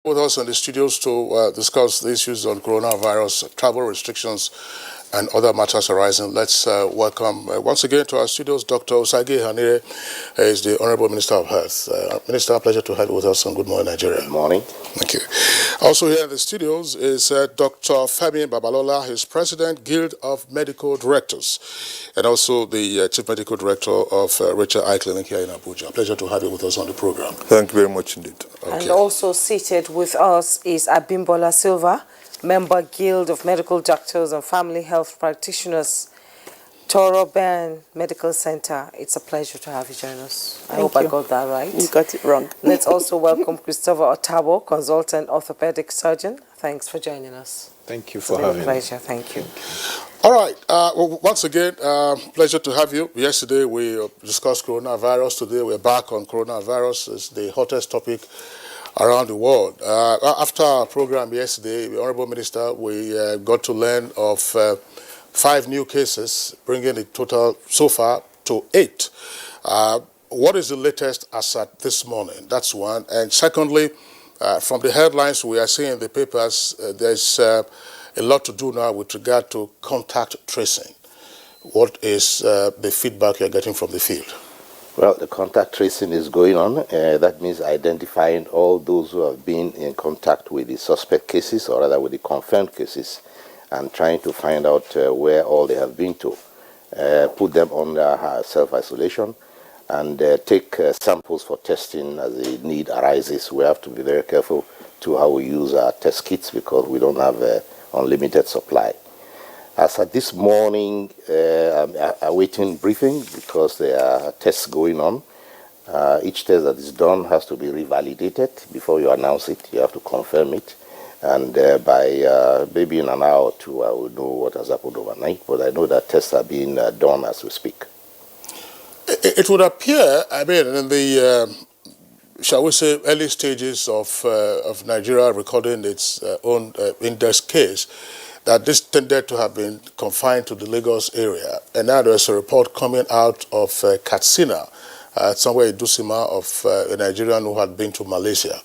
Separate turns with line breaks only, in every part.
With us in the studios to discuss the issues on coronavirus, travel restrictions, and other matters arising. Let's welcome once again to our studios Dr. Osage Hanire, is the Honorable Minister of Health. Minister, a pleasure to have you with us on Good Morning Nigeria.
Good morning.
Thank you. Also here in the studios is Dr. Femi Babalola, his President, Guild of Medical Directors, and also the Chief Medical Director of Richard Eye Clinic here in Abuja. A pleasure to have you with us on the program.
Thank you very much indeed.
Okay. And also seated with us is Abimbola Silva, Member Guild of Medical Doctors and Family Health Practitioners, Toro Ben Medical Center. It's a pleasure to have you join us. I hope I got that right.
You got it wrong.
Let's also welcome Christopher Otabo, Consultant Orthopedic Surgeon. Thanks for joining us.
Thank you for having me.
Pleasure. Thank you.
All right. Well, once again, pleasure to have you. Yesterday we discussed coronavirus. Today we're back on coronavirus. It's the hottest topic around the world. After our program yesterday, the Honorable Minister, we got to learn of 5 new cases, bringing the total so far to 8. What is the latest as at this morning? That's one. And secondly, from the headlines we are seeing in the papers, there's a lot to do now with regard to contact tracing. What is the feedback you're getting from the field?
Well, the contact tracing is going on. That means identifying all those who have been in contact with the suspect cases, or rather with the confirmed cases, and trying to find out where all they have been to. Put them under self-isolation and take samples for testing as the need arises. We have to be very careful to how we use our test kits because we don't have unlimited supply. As at this morning, I'm awaiting briefing because there are tests going on. Each test that is done has to be revalidated before you announce it. You have to confirm it. And by maybe in an hour or 2, I will know what has happened overnight. But I know that tests are being done as we speak.
It would appear, I mean, in the, shall we say, early stages of Nigeria recording its own index case, that this tended to have been confined to the Lagos area. And now there's a report coming out of Katsina, somewhere in Dusima, of a Nigerian who had been to Malaysia.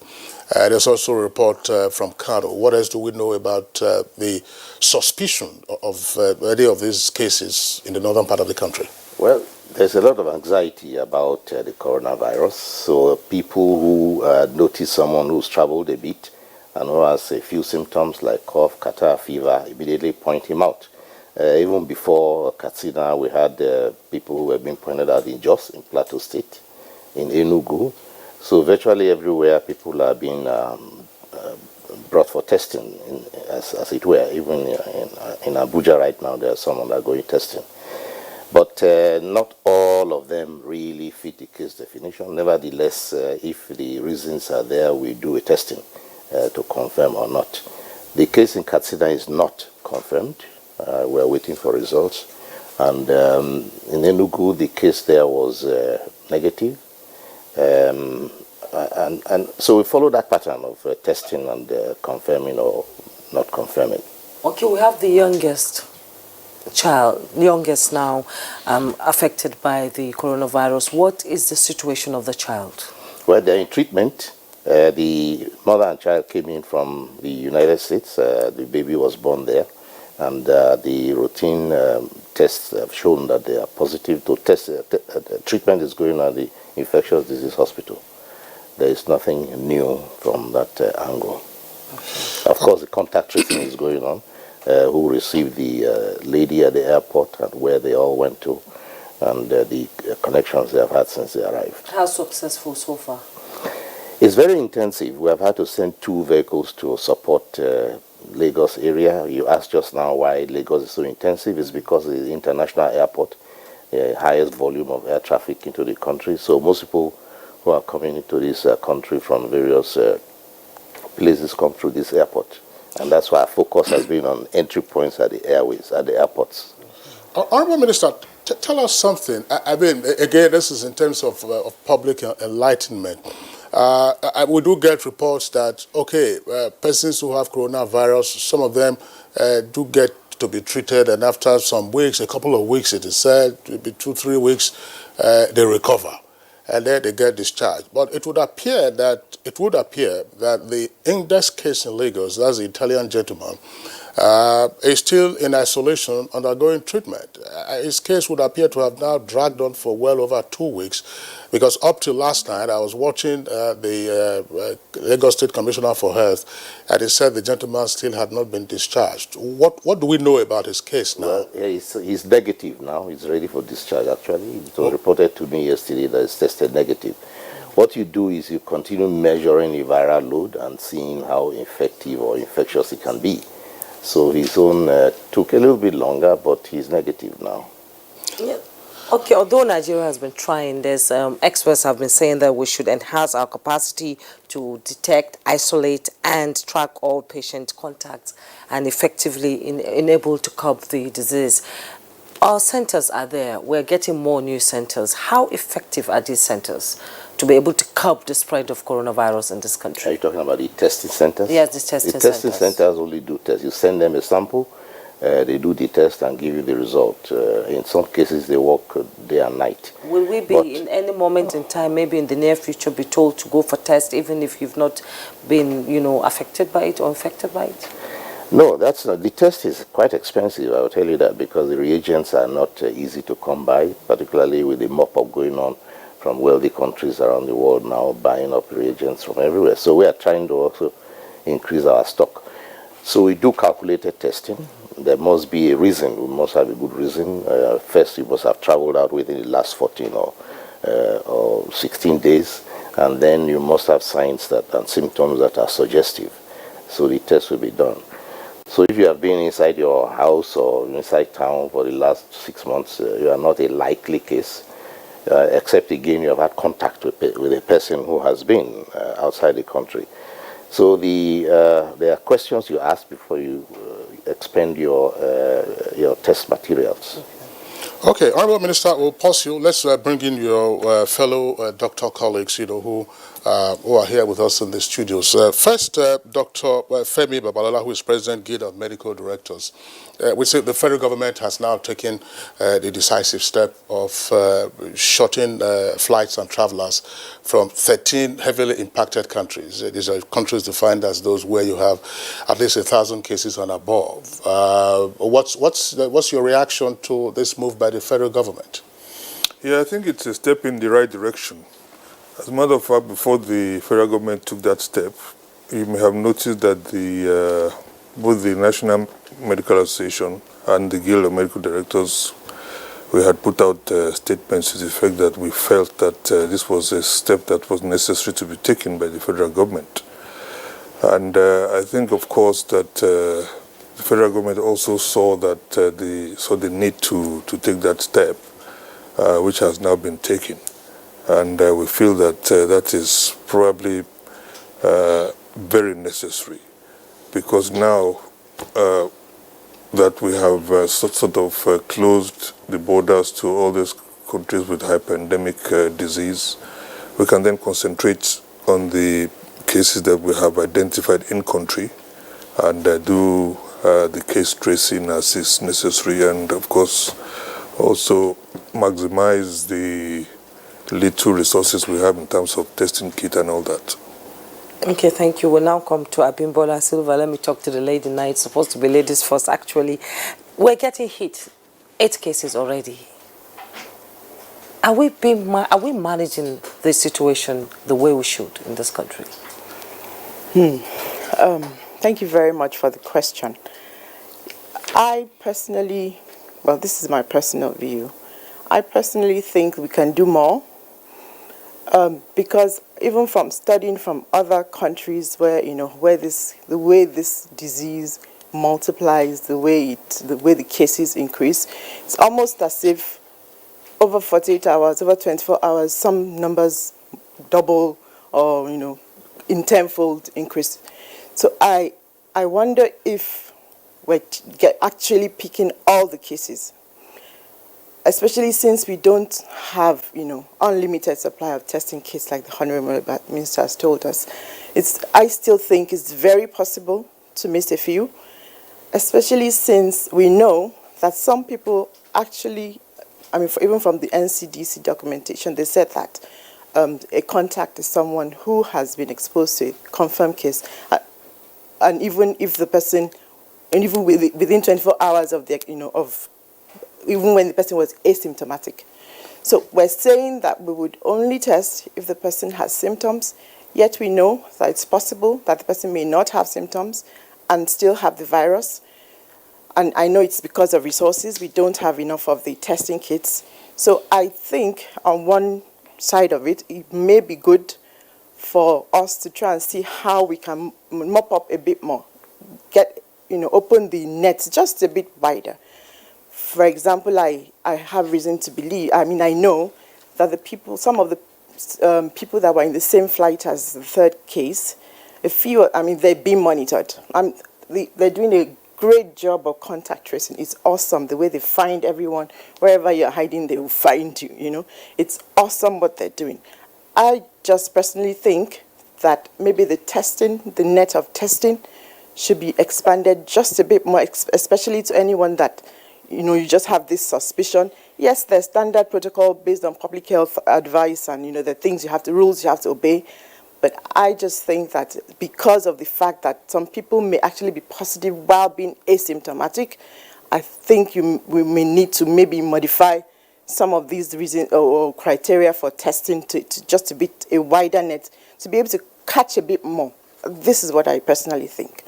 There's also a report from Kano. What else do we know about the suspicion of any of these cases in the northern part of the country?
Well, there's a lot of anxiety about the coronavirus. So people who notice someone who's traveled a bit and who has a few symptoms like cough, catarrh, fever, immediately point him out. Even before Katsina, we had people who have been pointed out in Jos, in Plateau State, in Enugu. So virtually everywhere, people are being brought for testing, as it were. Even in Abuja right now, there are some undergoing testing. But not all of them really fit the case definition. Nevertheless, if the reasons are there, we do a testing to confirm or not. The case in Katsina is not confirmed. We're waiting for results. And in Enugu, the case there was negative. And so we follow that pattern of testing and confirming or not confirming.
Okay, we have the youngest now affected by the coronavirus. What is the situation of the child?
Well, they're in treatment. The mother and child came in from the United States. The baby was born there. And the routine tests have shown that they are positive to test. Treatment is going on at the infectious disease hospital. There is nothing new from that angle. Okay. Of course, the contact tracing is going on. Who received the lady at the airport and where they all went to, and the connections they have had since they arrived.
How successful so far?
It's very intensive. We have had to send 2 vehicles to support Lagos area. You asked just now why Lagos is so intensive. It's because it's the international airport, the highest volume of air traffic into the country. So most people who are coming into this country from various places come through this airport. And that's why our focus has been on entry points at the airways, at the airports.
Honorable Minister, tell us something. I mean, again, this is in terms of public enlightenment. We do get reports that, okay, persons who have coronavirus, some of them do get to be treated, and after some weeks, a couple of weeks, it is said, maybe 2-3 weeks, they recover. and then they get discharged. But it would appear that the index case in Lagos, that's the Italian gentleman, is still in isolation undergoing treatment. His case would appear to have now dragged on for well over 2 weeks, because up till last night I was watching the Lagos State Commissioner for Health, and he said the gentleman still had not been discharged. What do we know about his case now?
Well, he's negative now. He's ready for discharge, actually. It was reported to me yesterday that it's tested negative. What you do is you continue measuring the viral load and seeing how effective or infectious it can be. So his own took a little bit longer, but he's negative now.
Yeah. Okay, although Nigeria has been trying, there's experts have been saying that we should enhance our capacity to detect, isolate, and track all patient contacts and effectively enable to curb the disease. Our centers are there. We're getting more new centers. How effective are these centers to be able to curb the spread of coronavirus in this country?
Are you talking about the testing centers?
Yes, the testing centers.
The testing centers only do tests. You send them a sample, they do the test and give you the result. In some cases, they work day and night.
Will we be in any moment in time, maybe in the near future, be told to go for tests even if you've not been, affected by it or infected by it?
No, that's not. The test is quite expensive, I will tell you that, because the reagents are not easy to come by, particularly with the mop-up going on from wealthy countries around the world now buying up reagents from everywhere. So we are trying to also increase our stock. So we do calculated testing. There must be a reason. We must have a good reason. First, you must have traveled out within the last 14 or 16 days, and then you must have signs and symptoms that are suggestive. So the test will be done. So if you have been inside your house or inside town for the last 6 months, you are not a likely case, except again you have had contact with a person who has been outside the country. So there are questions you ask before you expend your test materials.
Okay, Honorable Minister, we'll pause you. Let's bring in your fellow doctor colleagues, who are here with us in the studios. First, Dr. Femi Babalola, who is President Guild of Medical Directors. We say the federal government has now taken the decisive step of shutting flights and travelers from 13 heavily impacted countries. These are countries defined as those where you have at least 1,000 cases and above. What's your reaction to this move by the federal government?
Yeah, I think it's a step in the right direction. As a matter of fact, before the federal government took that step, you may have noticed that both the National Medical Association and the Guild of Medical Directors, we had put out statements to the effect that we felt that this was a step that was necessary to be taken by the federal government. And I think, of course, that the federal government also saw that the need to take that step, which has now been taken. And we feel that that is probably very necessary, because now that we have sort of closed the borders to all these countries with hyper-endemic disease, we can then concentrate on the cases that we have identified in country and do the case tracing as is necessary, and of course also maximize the little resources we have in terms of testing kit and all that.
Okay, thank you. We'll now come to Abimbola Silva. Let me talk to the lady now. It's supposed to be ladies first, actually. We're getting hit. 8 cases already. Are we managing the situation the way we should in this country?
Thank you very much for the question. I personally, well, this is my personal view. I personally think we can do more. Because even from studying from other countries where the way this disease multiplies, the way the cases increase, it's almost as if over 48 hours, over 24 hours, some numbers double or in tenfold increase. So I wonder if we're actually picking all the cases, especially since we don't have, unlimited supply of testing kits like the Honorable Minister has told us. I still think it's very possible to miss a few, especially since we know that some people actually, even from the NCDC documentation, they said that a contact is someone who has been exposed to a confirmed case, and even if the person, and even within 24 hours of the, even when the person was asymptomatic. So we're saying that we would only test if the person has symptoms, yet we know that it's possible that the person may not have symptoms and still have the virus. And I know it's because of resources. We don't have enough of the testing kits. So I think on one side of it, it may be good for us to try and see how we can mop up a bit more, open the net just a bit wider. For example, I have reason to believe, I know that some of the people that were in the same flight as the third case, they're being monitored. They're doing a great job of contact tracing. It's awesome the way they find everyone. Wherever you're hiding, they will find you, It's awesome what they're doing. I just personally think that maybe the net of testing should be expanded just a bit more, especially to anyone that, you just have this suspicion. Yes, there's standard protocol based on public health advice and, the rules you have to obey. But I just think that because of the fact that some people may actually be positive while being asymptomatic, I think we may need to maybe modify some of these reasons or criteria for testing to just a bit a wider net to be able to catch a bit more. This is what I personally think.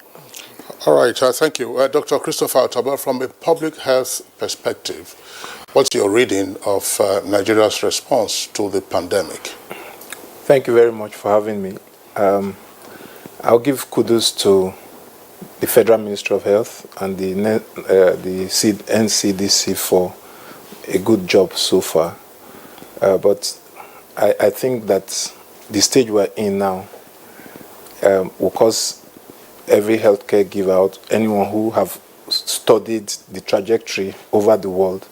All right, thank you. Dr. Christopher Otaba, from a public health perspective, what's your reading of Nigeria's response to the pandemic?
Thank you very much for having me. I'll give kudos to the Federal Ministry of Health and the NCDC for a good job so far. But I think that the stage we're in now will cause every healthcare giver, anyone who have studied the trajectory over the world,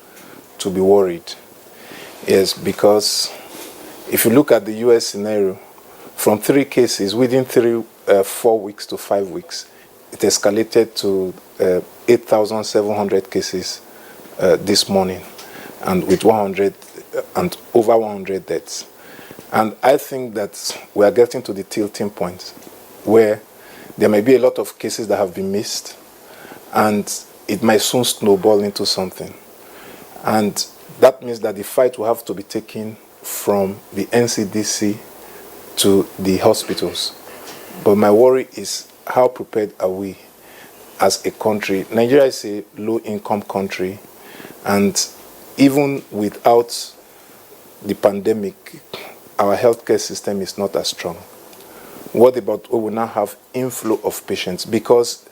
to be worried. Yes, because if you look at the US scenario, from 3 cases within 4 weeks to 5 weeks, it escalated to 8,700 cases this morning, and with over 100 deaths. And I think that we are getting to the tilting point where there may be a lot of cases that have been missed, and it might soon snowball into something. And that means that the fight will have to be taken from the NCDC to the hospitals. But my worry is, how prepared are we as a country? Nigeria is a low-income country, and even without the pandemic, our healthcare system is not as strong. What about we will now have inflow of patients? Because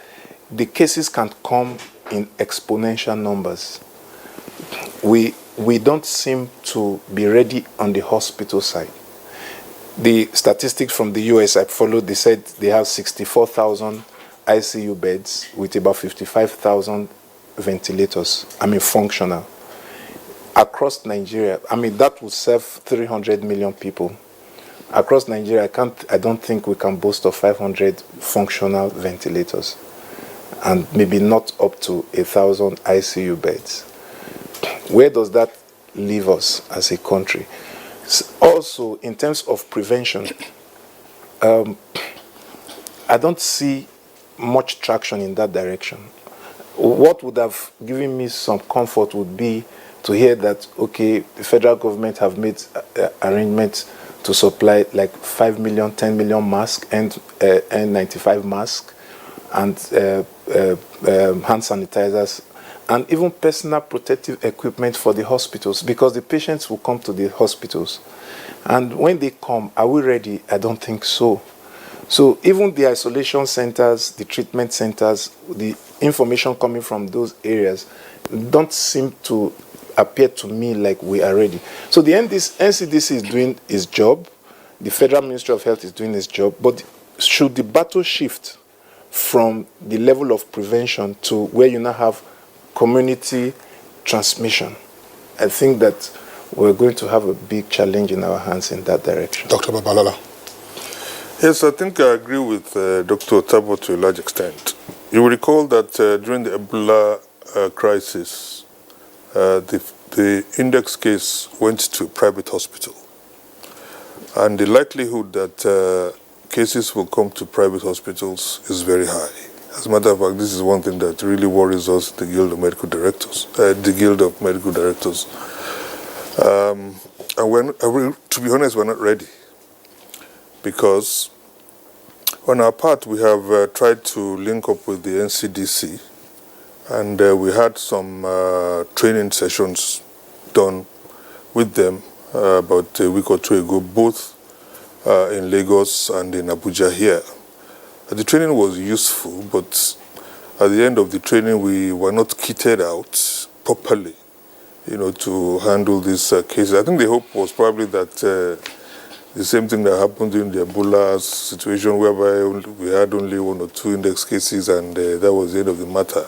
the cases can come in exponential numbers. We don't seem to be ready on the hospital side. The statistics from the US I followed, they said they have 64,000 ICU beds with about 55,000 ventilators, functional. Across Nigeria, that would serve 300 million people. Across Nigeria, I don't think we can boast of 500 functional ventilators, and maybe not up to 1,000 ICU beds. Where does that leave us as a country? Also, in terms of prevention, I don't see much traction in that direction. What would have given me some comfort would be to hear that, okay, the federal government have made arrangements to supply like 5 million, 10 million masks and N95 masks and hand sanitizers, and even personal protective equipment for the hospitals, because the patients will come to the hospitals. And when they come, are we ready? I don't think so. So even the isolation centers, the treatment centers, the information coming from those areas don't seem to appear to me like we are ready. So the NCDC is doing its job, the Federal Ministry of Health is doing its job, but should the battle shift from the level of prevention to where you now have community transmission? I think that we're going to have a big challenge in our hands in that direction.
Dr. Babalola.
Yes, I think I agree with Dr. Otabo to a large extent. You will recall that during the Ebola crisis, the index case went to a private hospital. And the likelihood that cases will come to private hospitals is very high. As a matter of fact, this is one thing that really worries us, the Guild of Medical Directors. And to be honest, we're not ready. Because on our part, we have tried to link up with the NCDC, and we had some training sessions done with them about a week or two ago, both in Lagos and in Abuja here. The training was useful, but at the end of the training, we were not kitted out properly, to handle these cases. I think the hope was probably that the same thing that happened in the Ebola situation, whereby we had only 1 or 2 index cases, and that was the end of the matter,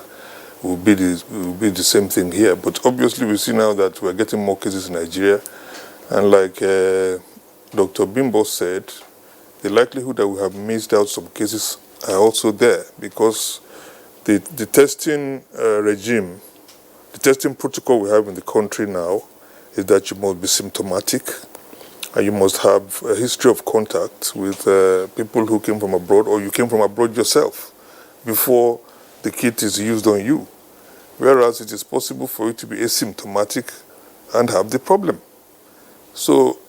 will be the same thing here. But obviously, we see now that we're getting more cases in Nigeria, and like Dr. Bimbo said, the likelihood that we have missed out some cases are also there, because the testing regime, the testing protocol we have in the country now is that you must be symptomatic and you must have a history of contact with people who came from abroad, or you came from abroad yourself, before the kit is used on you. Whereas it is possible for you to be asymptomatic and have the problem. So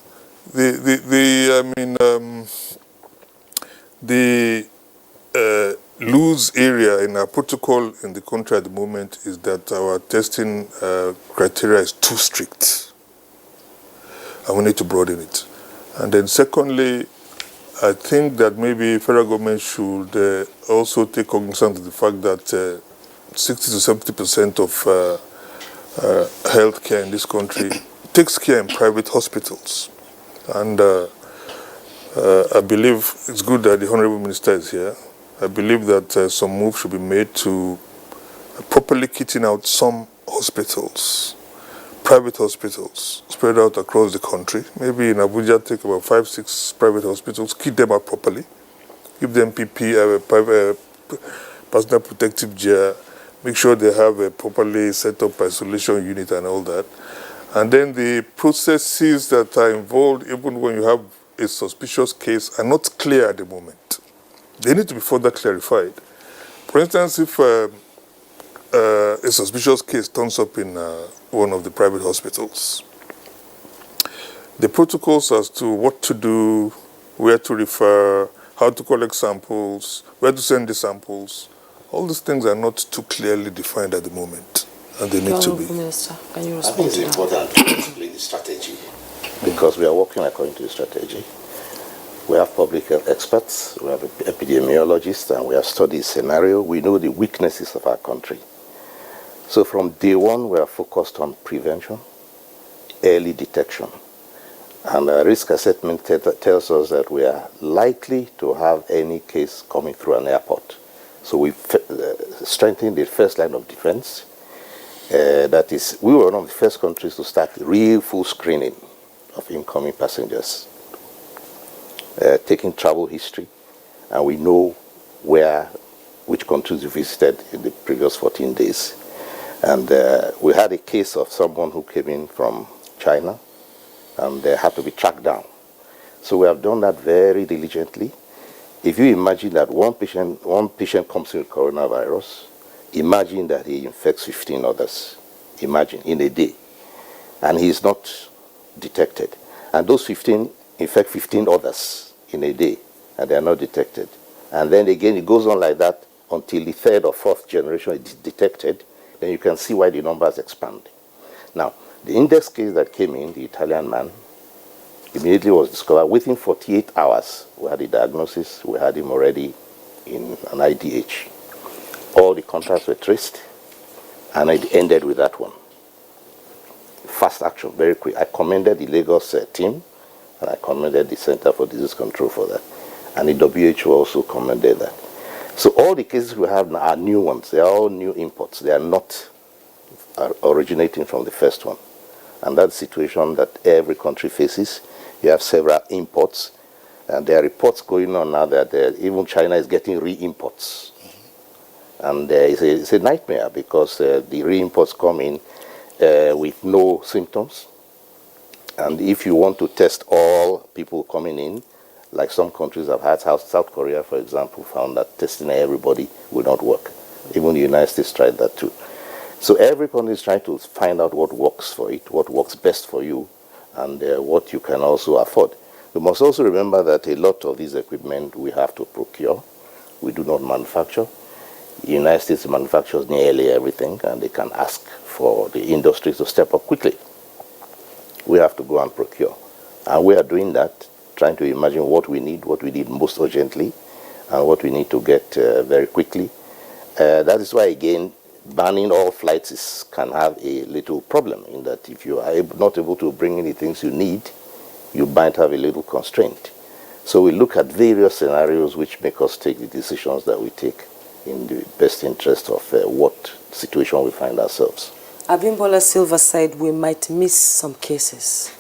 the loose area in our protocol in the country at the moment is that our testing criteria is too strict, and we need to broaden it. And then secondly, I think that maybe federal government should also take cognizance of the fact that 60 to 70% of healthcare in this country takes care in private hospitals. And I believe it's good that the Honorable Minister is here. I believe that some move should be made to properly kitting out some hospitals, private hospitals, spread out across the country. Maybe in Abuja, take about 5, 6 private hospitals, kit them out properly, give them PPE, personal protective gear, make sure they have a properly set up isolation unit and all that. And then the processes that are involved, even when you have a suspicious case, are not clear at the moment. They need to be further clarified. For instance, if a suspicious case turns up in one of the private hospitals, the protocols as to what to do, where to refer, how to collect samples, where to send the samples, all these things are not too clearly defined at the moment, and they need to be.
Minister, can you
I
respond
think it's
to that?
important to explain the strategy, because we are working according to the strategy. We have public health experts, we have epidemiologists, and we have studied scenario. We know the weaknesses of our country. So from day one, we are focused on prevention, early detection. And risk assessment tells us that we are likely to have any case coming through an airport. So we've strengthened the first line of defense. That is, we were one of the first countries to start real full screening of incoming passengers, taking travel history, and we know which countries we visited in the previous 14 days. And we had a case of someone who came in from China, and they had to be tracked down. So we have done that very diligently. If you imagine that one patient comes in with coronavirus, imagine that he infects 15 others, imagine, in a day, and he is not detected. And those 15 infect 15 others in a day, and they are not detected. And then again, it goes on like that until the 3rd or 4th generation is detected. Then you can see why the numbers expand. Now, the index case that came in, the Italian man, immediately was discovered. Within 48 hours, we had the diagnosis. We had him already in an IDH. All the contacts were traced, and it ended with that one. Fast action, very quick. I commended the Lagos team, and I commended the Center for Disease Control for that. And the WHO also commended that. So all the cases we have now are new ones. They are all new imports. They are not originating from the first one. And that's the situation that every country faces. You have several imports, and there are reports going on now that even China is getting re-imports. And it's a nightmare, because the re-imports come in with no symptoms, And if you want to test all people coming in, like some countries have had, South Korea, for example, found that testing everybody will not work. Even the United States tried that too. So every country is trying to find out what works for it, what works best for you, and what you can also afford. You must also remember that a lot of this equipment we have to procure. We do not manufacture. The United States manufactures nearly everything, and they can ask for the industry to step up quickly. We have to go and procure. And we are doing that, trying to imagine what we need most urgently, and what we need to get very quickly. That is why, again, banning all flights can have a little problem in that if you are not able to bring in the things you need, you might have a little constraint. So we look at various scenarios which make us take the decisions that we take in the best interest of what situation we find ourselves.
Abimbola Silva said we might miss some cases.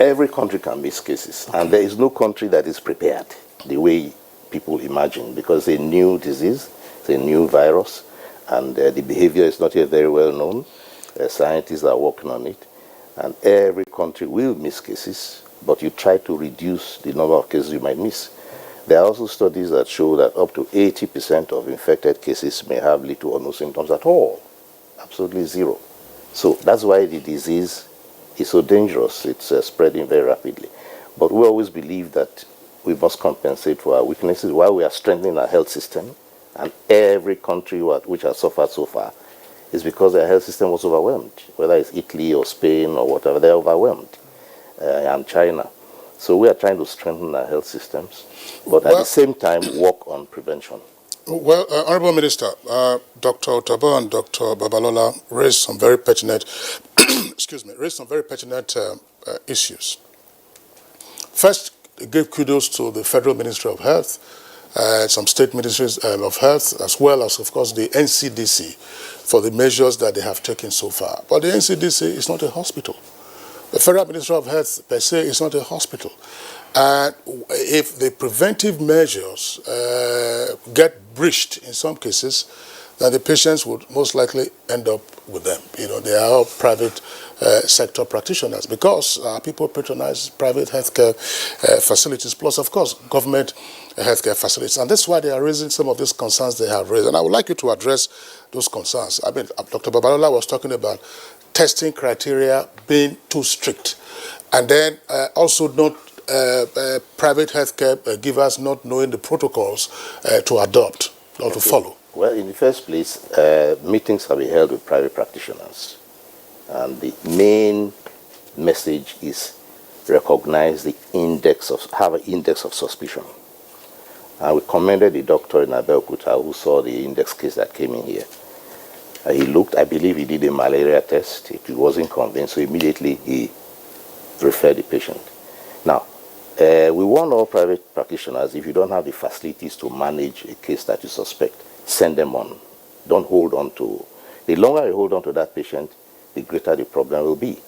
Every country can miss cases, and there is no country that is prepared the way people imagine, because it's a new disease, it's a new virus, and the behavior is not yet very well known. Scientists are working on it, and every country will miss cases, but you try to reduce the number of cases you might miss. There are also studies that show that up to 80% of infected cases may have little or no symptoms at all, absolutely zero. So that's why the disease is so dangerous. It's spreading very rapidly. But we always believe that we must compensate for our weaknesses while we are strengthening our health system. And every country which has suffered so far is because their health system was overwhelmed, whether it's Italy or Spain or whatever, they're overwhelmed, and China. So we are trying to strengthen our health systems, but at the same time work on prevention.
Well, Honorable Minister, Dr. Otabo and Dr. Babalola raised some very pertinent, issues. First, give kudos to the Federal Ministry of Health, some state ministries of health, as well as, of course, the NCDC for the measures that they have taken so far. But the NCDC is not a hospital. The Federal Ministry of Health, per se, is not a hospital. And if the preventive measures get breached in some cases, then the patients would most likely end up with them. You know, they are all private sector practitioners because people patronize private healthcare facilities, plus, of course, government healthcare facilities. And that's why they are raising some of these concerns they have raised. And I would like you to address those concerns. I mean, Dr. Babalola was talking about testing criteria being too strict, and then also not private healthcare givers not knowing the protocols to adopt or to follow.
Well, in the first place, meetings have been held with private practitioners, and the main message is recognize the have an index of suspicion. And we commended the doctor in Abuja who saw the index case that came in here. He looked, I believe he did a malaria test. He wasn't convinced, so immediately he referred the patient. Now, we warn all private practitioners, if you don't have the facilities to manage a case that you suspect, send them on. Don't hold on to. The longer you hold on to that patient, the greater the problem will be.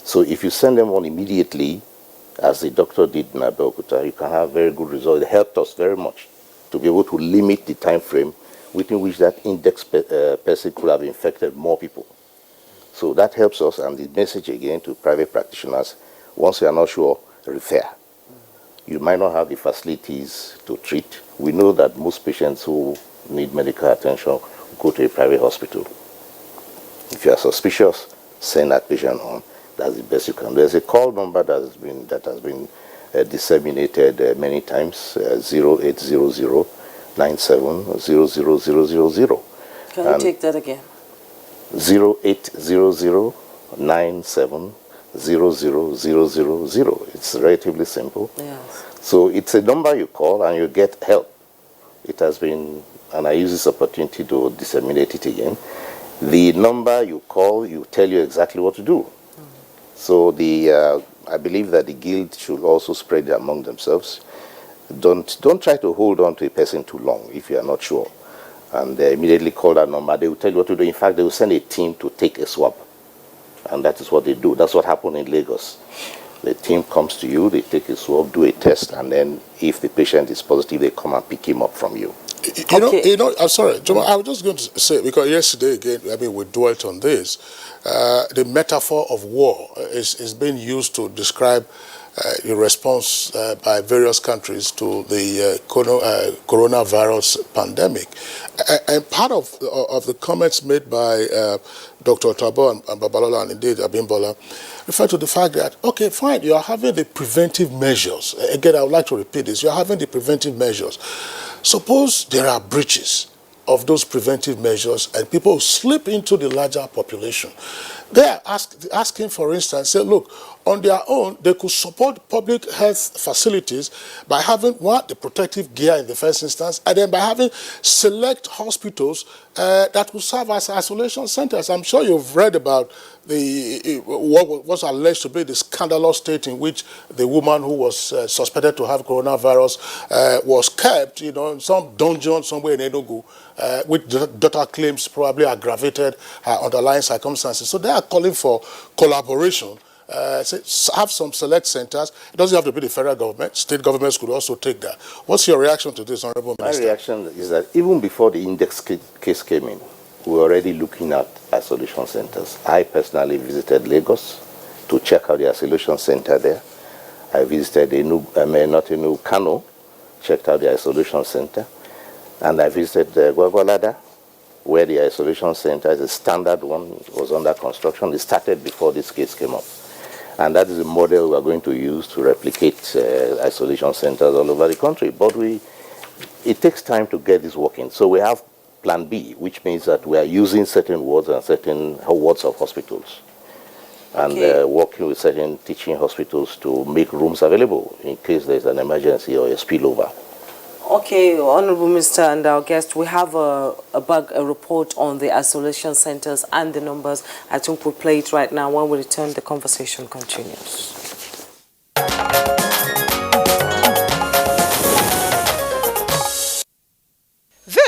So if you send them on immediately, as the doctor did in Abuja, you can have very good results. It helped us very much to be able to limit the time frame within which that index person could have infected more people. So that helps us, and the message again to private practitioners, once you are not sure, refer. You might not have the facilities to treat. We know that most patients who need medical attention go to a private hospital. If you are suspicious, send that patient on. That's the best you can do. There's a call number that has been disseminated many times, 0800 970000.
Can you take that again?
0800 970000. It's relatively simple.
Yes.
So it's a number you call and you get help. It has been, and I use this opportunity to disseminate it again. The number you call, you tell you exactly what to do. So I believe that the guild should also spread it among themselves. Don't try to hold on to a person too long if you are not sure. And they immediately call that number. They will tell you what to do. In fact, they will send a team to take a swab. And that is what they do. That's what happened in Lagos. The team comes to you, they take a swab, do a test, and then if the patient is positive, they come and pick him up from you.
I'm sorry, Juma, I was just going to say, because yesterday again, I mean, we dwelt on this. The metaphor of war is being used to describe the response by various countries to the coronavirus pandemic. And part of the comments made by Dr. Tabo and Babalola and indeed Abimbola refer to the fact that, okay, fine, you are having the preventive measures. Again, I would like to repeat this. You are having the preventive measures. Suppose there are breaches of those preventive measures and people slip into the larger population. They are asking, for instance, say, look, on their own, they could support public health facilities by having, one, the protective gear in the first instance, and then by having select hospitals that will serve as isolation centers. I'm sure you've read about what was alleged to be the scandalous state in which the woman who was suspected to have coronavirus was kept, in some dungeon somewhere in Enugu, which the daughter claims probably aggravated her underlying circumstances. So they are calling for collaboration. Have some select centers. It doesn't have to be the federal government. State governments could also take that. What's your reaction to this, Honorable Minister?
My reaction is that even before the index case came in, we were already looking at isolation centers. I personally visited Lagos to check out the isolation center there. I visited Kano, checked out the isolation center. And I visited Gwagwalada, where the isolation center is a standard one, was under construction. It started before this case came up. And that is a model we are going to use to replicate isolation centers all over the country. But it takes time to get this working. So we have Plan B, which means that we are using certain wards and certain wards of hospitals. And working with certain teaching hospitals to make rooms available in case there's an emergency or a spillover.
Okay, Honorable Minister and our guest, we have a report on the isolation centers and the numbers. I think we'll play it right now. When we return, the conversation continues.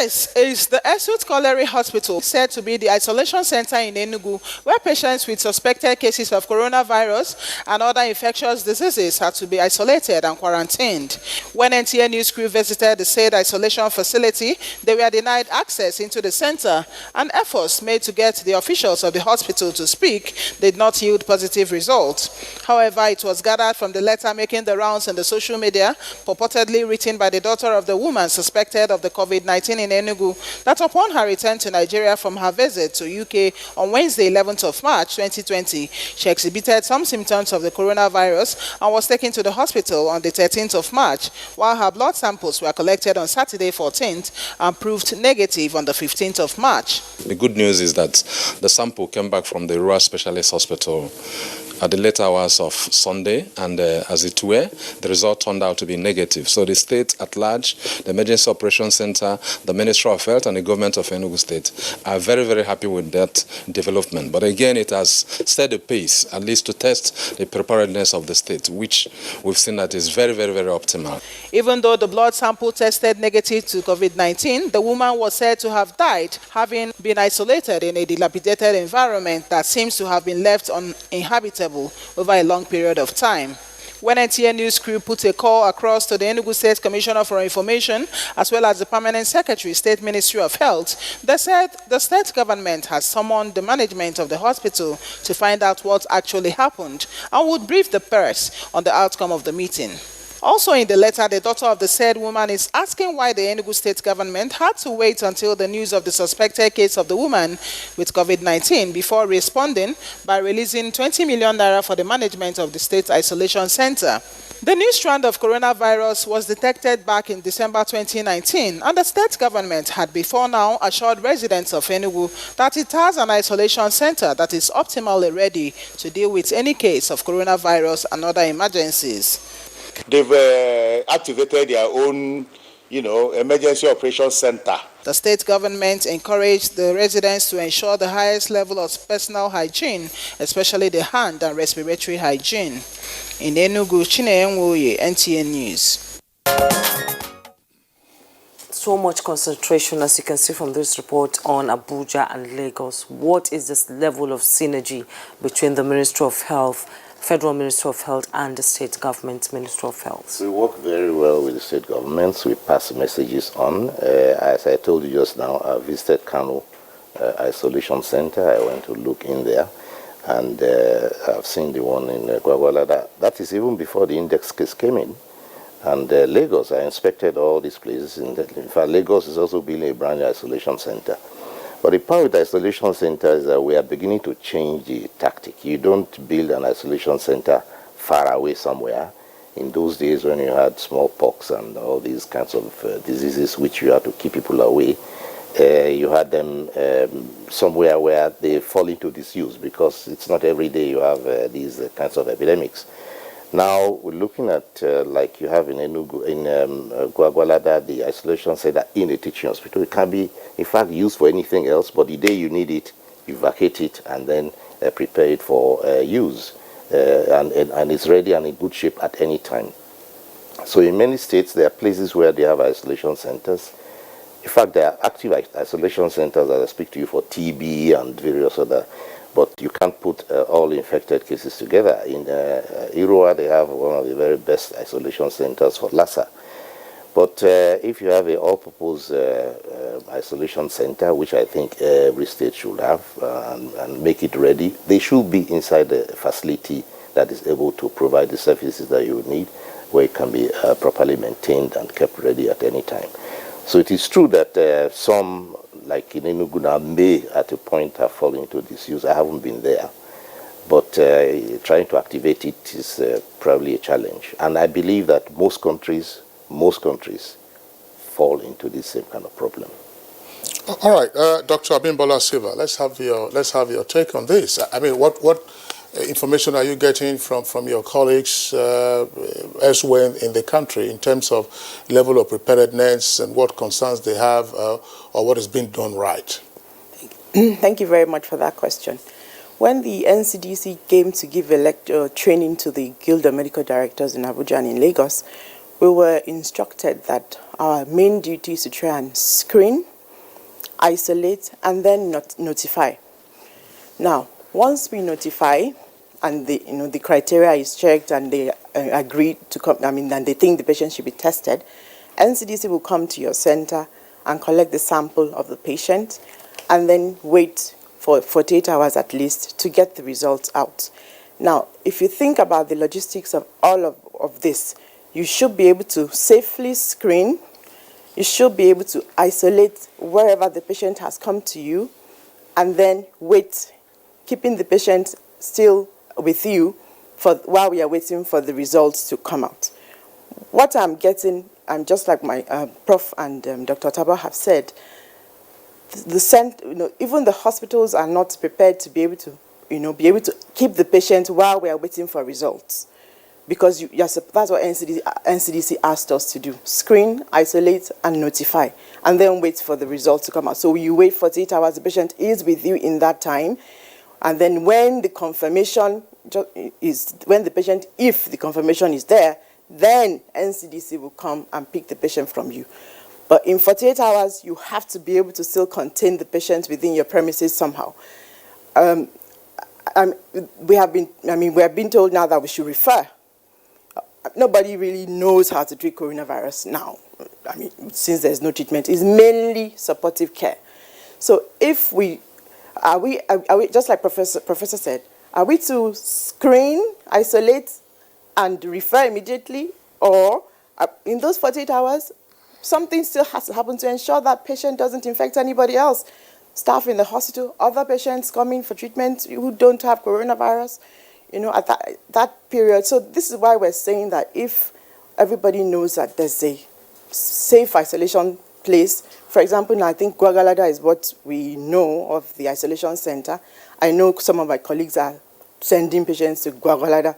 This is the Esut Colliery Hospital, said to be the isolation center in Enugu, where patients with suspected cases of coronavirus and other infectious diseases had to be isolated and quarantined. When NTA News crew visited the said isolation facility, they were denied access into the center, and efforts made to get the officials of the hospital to speak did not yield positive results. However, it was gathered from the letter making the rounds in the social media, purportedly written by the daughter of the woman suspected of the COVID-19 in Enugu, that upon her return to Nigeria from her visit to UK on Wednesday, 11th of March 2020, she exhibited some symptoms of the coronavirus and was taken to the hospital on the 13th of March, while her blood samples were collected on Saturday, 14th, and proved negative on the 15th of March.
The good news is that the sample came back from the Rural Specialist Hospital at the late hours of Sunday, and as it were, the result turned out to be negative. So the state at large, the Emergency Operations Center, the Ministry of Health, and the government of Enugu State are very, very happy with that development. But again, it has set a pace, at least to test the preparedness of the state, which we've seen that is very, very, very optimal.
Even though the blood sample tested negative to COVID-19, the woman was said to have died, having been isolated in a dilapidated environment that seems to have been left uninhabitable over a long period of time. When NTA News crew put a call across to the Enugu State Commissioner for Information, as well as the Permanent Secretary, State Ministry of Health, they said the state government has summoned the management of the hospital to find out what actually happened and would brief the press on the outcome of the meeting. Also in the letter, the daughter of the said woman is asking why the Enugu State government had to wait until the news of the suspected case of the woman with COVID-19 before responding by releasing 20 million naira for the management of the state isolation center. The new strand of coronavirus was detected back in December 2019, and the state government had before now assured residents of Enugu that it has an isolation center that is optimally ready to deal with any case of coronavirus and other emergencies.
They've activated their own, emergency operations center.
The state government encouraged the residents to ensure the highest level of personal hygiene, especially the hand and respiratory hygiene. In Enugu, Chinenwoye, NTA News.
So much concentration, as you can see from this report, on Abuja and Lagos. What is this level of synergy between the Ministry of Health Federal Ministry of Health and the State Government Ministry of Health?
We work very well with the state governments. We pass messages on. As I told you just now, I visited Kano Isolation Center. I went to look in there, and I've seen the one in Gwagwalada. That is even before the index case came in. And Lagos, I inspected all these places. In fact, Lagos is also building a brand new isolation center. But the point with isolation centers is that we are beginning to change the tactic. You don't build an isolation center far away somewhere. In those days when you had smallpox and all these kinds of diseases which you had to keep people away, you had them somewhere where they fall into disuse, because it's not every day you have these kinds of epidemics. Now we're looking at, like you have in Enugu, in Gwagwalada, the isolation center in a teaching hospital. It can be, in fact, used for anything else, but the day you need it, you vacate it and then prepare it for use. And it's ready and in good shape at any time. So in many states, there are places where they have isolation centers. In fact, there are active isolation centers, as I speak to you, for TB and various other. But you can't put all infected cases together. In Iroa, they have one of the very best isolation centers for Lassa. But if you have an all-purpose isolation center, which I think every state should have, and make it ready, they should be inside the facility that is able to provide the services that you need, where it can be properly maintained and kept ready at any time. So it is true that some, like in Enugu, may at a point have fallen into disuse. I haven't been there. But trying to activate it is probably a challenge. And I believe that most countries fall into this same kind of problem.
All right, Dr. Abimbola Silva, let's have your take on this. I mean, what information are you getting from your colleagues elsewhere in the country in terms of level of preparedness and what concerns they have or what is being done right?
Thank you very much for that question. When the NCDC came to give a training to the Guild of Medical Directors in Abuja and in Lagos, we were instructed that our main duty is to try and screen, isolate, and then notify. Now, once we notify and the criteria is checked and they agree to come, and they think the patient should be tested, NCDC will come to your center and collect the sample of the patient and then wait for 48 hours at least to get the results out. Now, if you think about the logistics of all of this, you should be able to safely screen, you should be able to isolate wherever the patient has come to you, and then wait, keeping the patient still with you while we are waiting for the results to come out. What I'm getting, and just like my Prof and Dr. Taba have said, even the hospitals are not prepared to be able to, keep the patient while we are waiting for results, because that's what NCDC asked us to do: screen, isolate, and notify, and then wait for the results to come out. So you wait 48 hours. The patient is with you in that time, and then when the confirmation is, if the confirmation is there, then NCDC will come and pick the patient from you. But in 48 hours, you have to be able to still contain the patient within your premises somehow. We have been told now that we should refer. Nobody really knows how to treat coronavirus now. Since there's no treatment, it's mainly supportive care. So if are we just like Professor said, are we to screen, isolate, and refer immediately, or in those 48 hours, something still has to happen to ensure that patient doesn't infect anybody else? Staff in the hospital, other patients coming for treatment who don't have coronavirus, at that period. So this is why we're saying that if everybody knows that there's a safe isolation place, for example, now I think Gwagwalada is what we know of the isolation center. I know some of my colleagues are sending patients to Gwagwalada.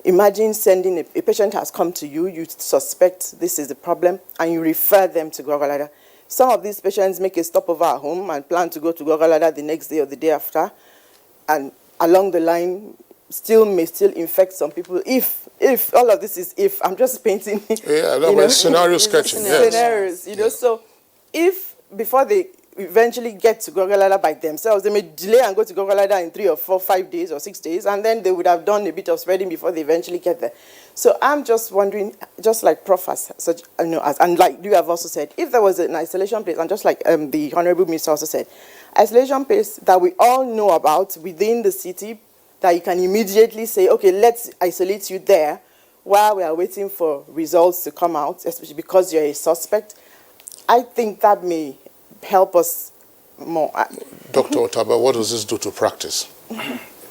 Imagine sending a patient has come to you, you suspect this is the problem, and you refer them to Gwagwalada. Some of these patients make a stopover at home and plan to go to Gwagwalada the next day or the day after, and along the line may still infect some people. If all of this is if, I'm just painting.
Yeah, scenario sketching.
Scenarios, So if before they eventually get to Gogalada by themselves. They may delay and go to Gogalada in 3 or 4, 5 days or 6 days, and then they would have done a bit of spreading before they eventually get there. So I'm just wondering, just like Prof has, such, and like you have also said, if there was an isolation place, and just like the Honorable Minister also said, isolation place that we all know about within the city, that you can immediately say, okay, let's isolate you there while we are waiting for results to come out, especially because you're a suspect. I think that may help us more.
Dr. Otaba, what does this do to practice?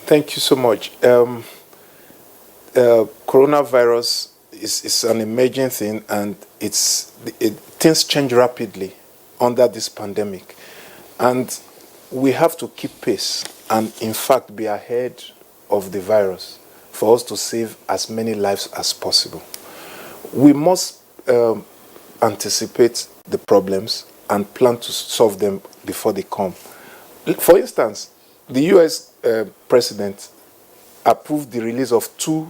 Thank you so much. Coronavirus is an emerging thing, and things change rapidly under this pandemic. And we have to keep pace and, in fact, be ahead of the virus for us to save as many lives as possible. We must anticipate the problems and plan to solve them before they come. For instance, the US president approved the release of 2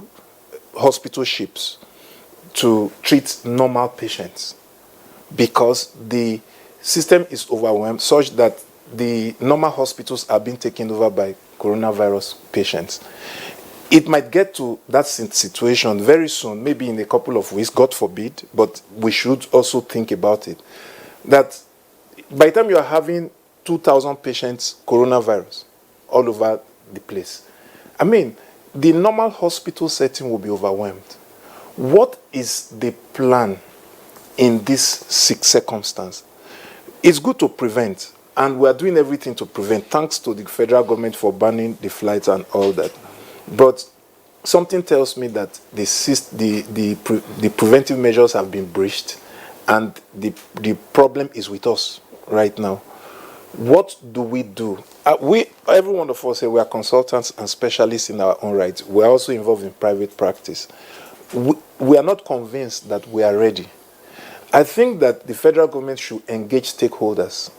hospital ships to treat normal patients because the system is overwhelmed such that the normal hospitals are being taken over by coronavirus patients. It might get to that situation very soon, maybe in a couple of weeks, God forbid, but we should also think about it. That by the time you are having 2,000 patients coronavirus all over the place, I mean, the normal hospital setting will be overwhelmed. What is the plan in this circumstance? It's good to prevent, and we are doing everything to prevent, thanks to the federal government for banning the flights and all that. But something tells me that the preventive measures have been breached, and the problem is with us right now. What do? Every one of us here, we are consultants and specialists in our own right. We are also involved in private practice. We are not convinced that we are ready. I think that the federal government should engage stakeholders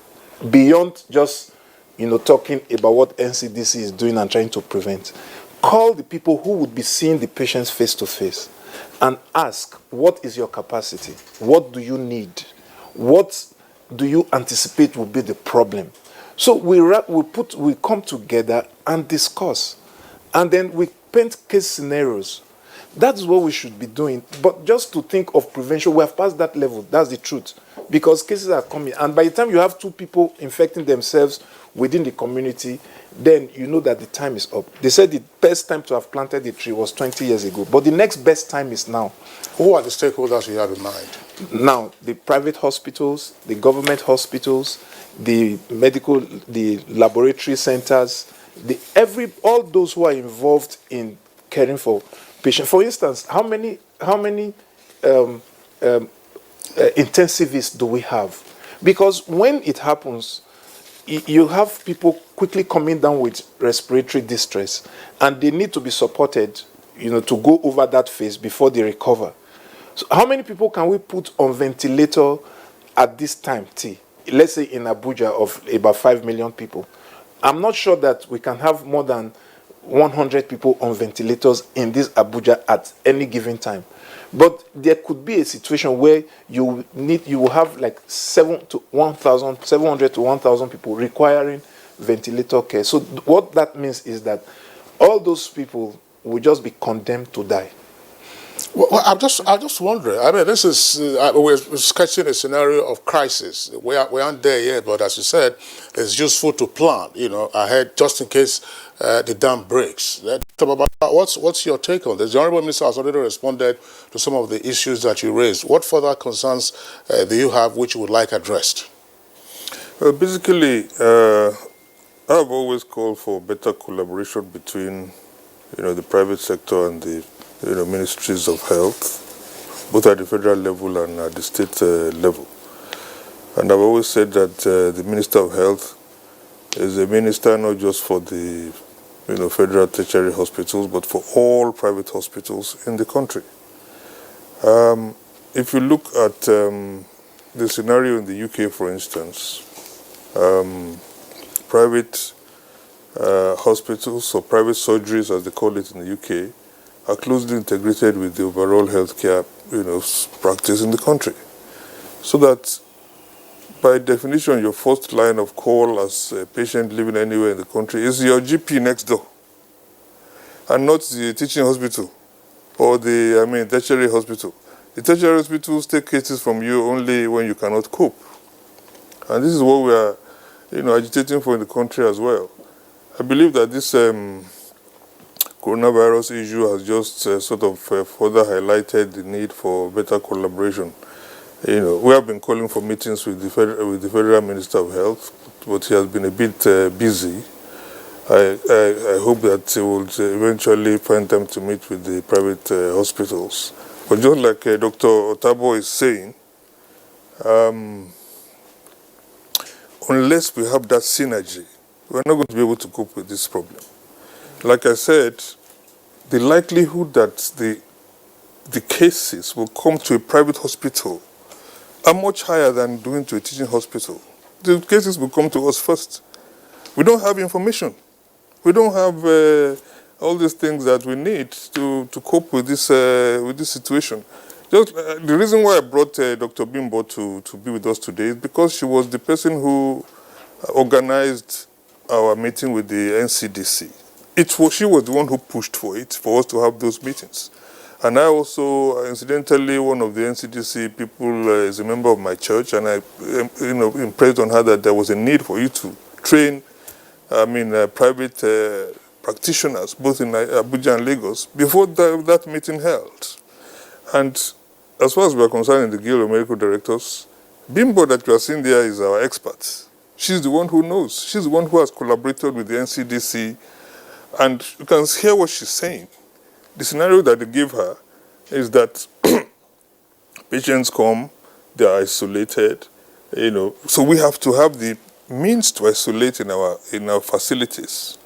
beyond just, talking about what NCDC is doing and trying to prevent. Call the people who would be seeing the patients face to face and ask, what is your capacity? What do you need? What do you anticipate will be the problem? So we come together and discuss, and then we paint case scenarios. That's what we should be doing. But just to think of prevention, we have passed that level. That's the truth. Because cases are coming. And by the time you have 2 people infecting themselves within the community, then you know that the time is up. They said the best time to have planted the tree was 20 years ago. But the next best time is now.
Who are the stakeholders you have in mind?
Now, the private hospitals, the government hospitals, the laboratory centers, all those who are involved in caring for patients. For instance, how many intensivists do we have? Because when it happens, you have people quickly coming down with respiratory distress, and they need to be supported, to go over that phase before they recover. So how many people can we put on ventilator at this time, T? Let's say in Abuja of about 5 million people. I'm not sure that we can have more than 100 people on ventilators in this Abuja at any given time. But there could be a situation where you will have like 700 to 1,000 people requiring ventilator care. So what that means is that all those people will just be condemned to die.
Well, I'm just wondering. I mean, this is we're sketching a scenario of crisis. We aren't there yet, but as you said, it's useful to plan, ahead just in case the dam breaks. What's your take on this? The Honourable Minister has already responded to some of the issues that you raised. What further concerns do you have which you would like addressed?
Well, basically, I've always called for better collaboration between, the private sector and the ministries of health, both at the federal level and at the state level. And I've always said that the Minister of Health is a minister not just for the federal tertiary hospitals, but for all private hospitals in the country. If you look at the scenario in the UK, for instance, private hospitals or private surgeries, as they call it in the UK, are closely integrated with the overall healthcare, practice in the country, so that by definition, your first line of call as a patient living anywhere in the country is your GP next door, and not the teaching hospital or the tertiary hospital. The tertiary hospitals take cases from you only when you cannot cope, and this is what we are, agitating for in the country as well. I believe that this coronavirus issue has just further highlighted the need for better collaboration. We have been calling for meetings with the Federal Minister of Health, but he has been a bit busy. I hope that he will eventually find time to meet with the private hospitals. But just like Dr. Otabo is saying, unless we have that synergy, we're not going to be able to cope with this problem. Like I said, the likelihood that the cases will come to a private hospital are much higher than doing to a teaching hospital. The cases will come to us first. We don't have information. We don't have all these things that we need to cope with this situation. Just the reason why I brought Dr. Bimbo to be with us today is because she was the person who organized our meeting with the NCDC. She was the one who pushed for it, for us to have those meetings. And I also, incidentally, one of the NCDC people is a member of my church, and I, impressed on her that there was a need for you to train, private practitioners, both in Abuja and Lagos, before that meeting held. And as far as we are concerned in the Guild of Medical Directors, Bimbo that you are seeing there is our expert. She's the one who knows. She's the one who has collaborated with the NCDC, and you can hear what she's saying. The scenario that they give her is that patients come, they are isolated, so we have to have the means to isolate in our facilities.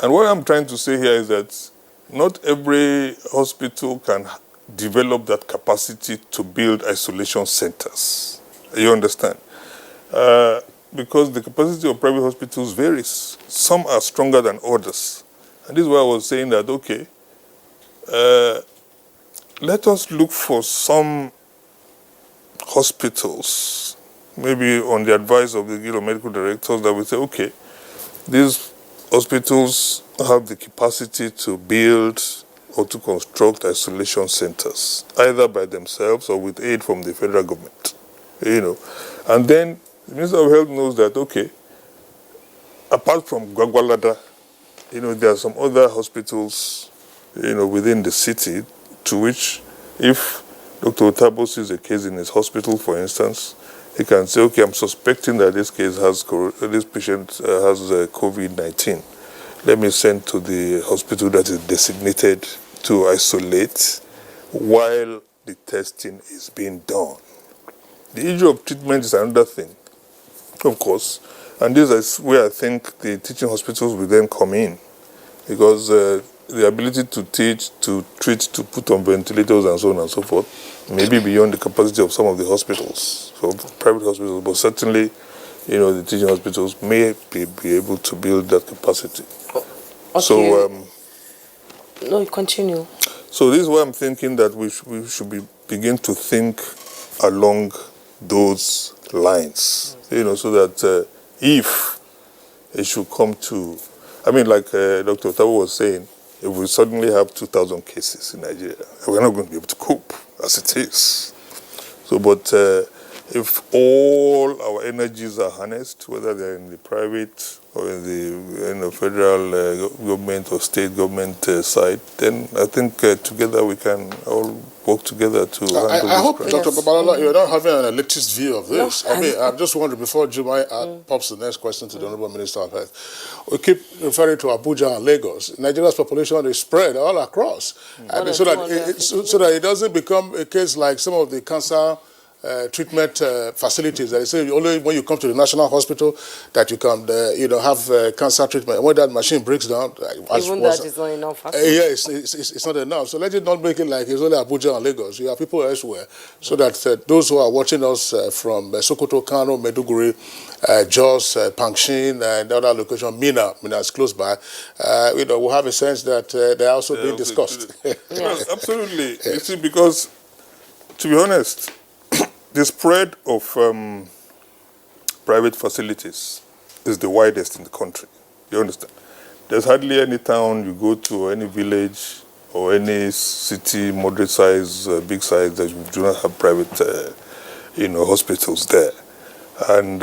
And what I'm trying to say here is that not every hospital can develop that capacity to build isolation centers. You understand? Because the capacity of private hospitals varies. Some are stronger than others. And this is why I was saying that, okay, let us look for some hospitals, maybe on the advice of the Guild of Medical Directors, that will say, okay, these hospitals have the capacity to build or to construct isolation centers, either by themselves or with aid from the federal government, And then the Minister of Health knows that, okay, apart from Gwagwalada, there are some other hospitals, within the city, to which if Dr. Otabo sees a case in his hospital, for instance, he can say, okay, I'm suspecting that this patient has COVID-19. Let me send to the hospital that is designated to isolate while the testing is being done. The issue of treatment is another thing, of course, and this is where I think the teaching hospitals will then come in, because the ability to teach, to treat, to put on ventilators and so on and so forth may be beyond the capacity of some of the hospitals, so private hospitals, but certainly, the teaching hospitals may be able to build that capacity.
Okay.
So,
no, continue.
So this is why I'm thinking that we should begin to think along those lines, so that if it should come to, like Dr. Otabo was saying, if we suddenly have 2,000 cases in Nigeria, we're not going to be able to cope as it is. So, but if all our energies are harnessed, whether they're in the private or in the federal government or state government side, then I think together we can all work together to handle this.
I hope,
crisis.
Dr. Babalala, you're not having an elitist view of this. No, I'm just wondering, before Jumai pops the next question to the Honorable Minister of Health, we keep referring to Abuja and Lagos. Nigeria's population is spread all across. So that it doesn't become a case like some of the cancer treatment facilities that they say only when you come to the national hospital that you can have cancer treatment. When that machine breaks down,
even that is not enough.
It's not enough. So let it not make it like it's only Abuja and Lagos. You have people elsewhere, so that those who are watching us from Sokoto, Kano, Meduguri, Jos, Pangshin, and other locations, Mina is close by. We'll have a sense that they are also being discussed.
Yes, absolutely. You see, because to be honest, the spread of private facilities is the widest in the country. You understand? There's hardly any town you go to, or any village, or any city, moderate size, big size, that you do not have private, hospitals there. And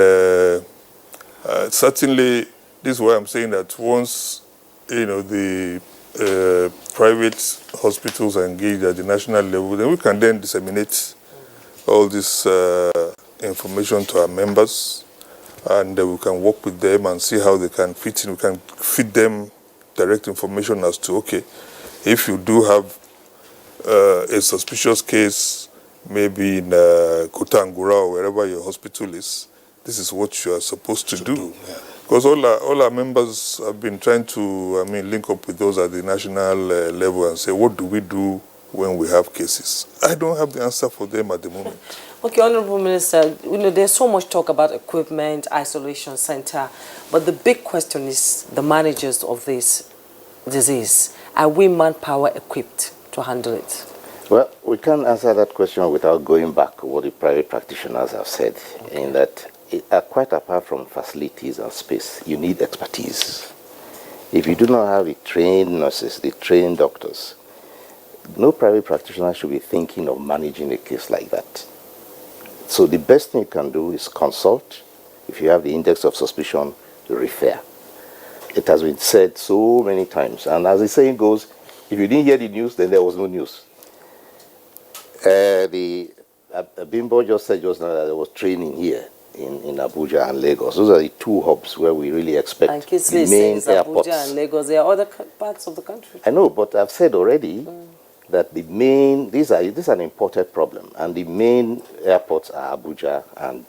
certainly, this is why I'm saying that once, the private hospitals are engaged at the national level, then we can then disseminate all this information to our members, and we can work with them and see how they can fit in. We can feed them direct information as to, okay, if you do have a suspicious case, maybe in Kotangura or wherever your hospital is, this is what you are supposed to do. Yeah. Because all our members have been trying to, link up with those at the national level and say, what do we do when we have cases? I don't have the answer for them at the moment.
Okay, Honorable Minister, there's so much talk about equipment, isolation center, but the big question is the managers of this disease. Are we manpower equipped to handle it?
Well, we can't answer that question without going back to what the private practitioners have said, in that quite apart from facilities and space, you need expertise. If you do not have the trained nurses, the trained doctors, no private practitioner should be thinking of managing a case like that. So the best thing you can do is consult. If you have the index of suspicion, refer. It has been said so many times. And as the saying goes, if you didn't hear the news, then there was no news. Bimbo just said just now that there was training here in Abuja and Lagos. Those are the two hubs where we really expect
and
the main airports.
Abuja and Lagos, there are other parts of the country.
I know, but I've said already that the main, this is an imported problem, and the main airports are Abuja and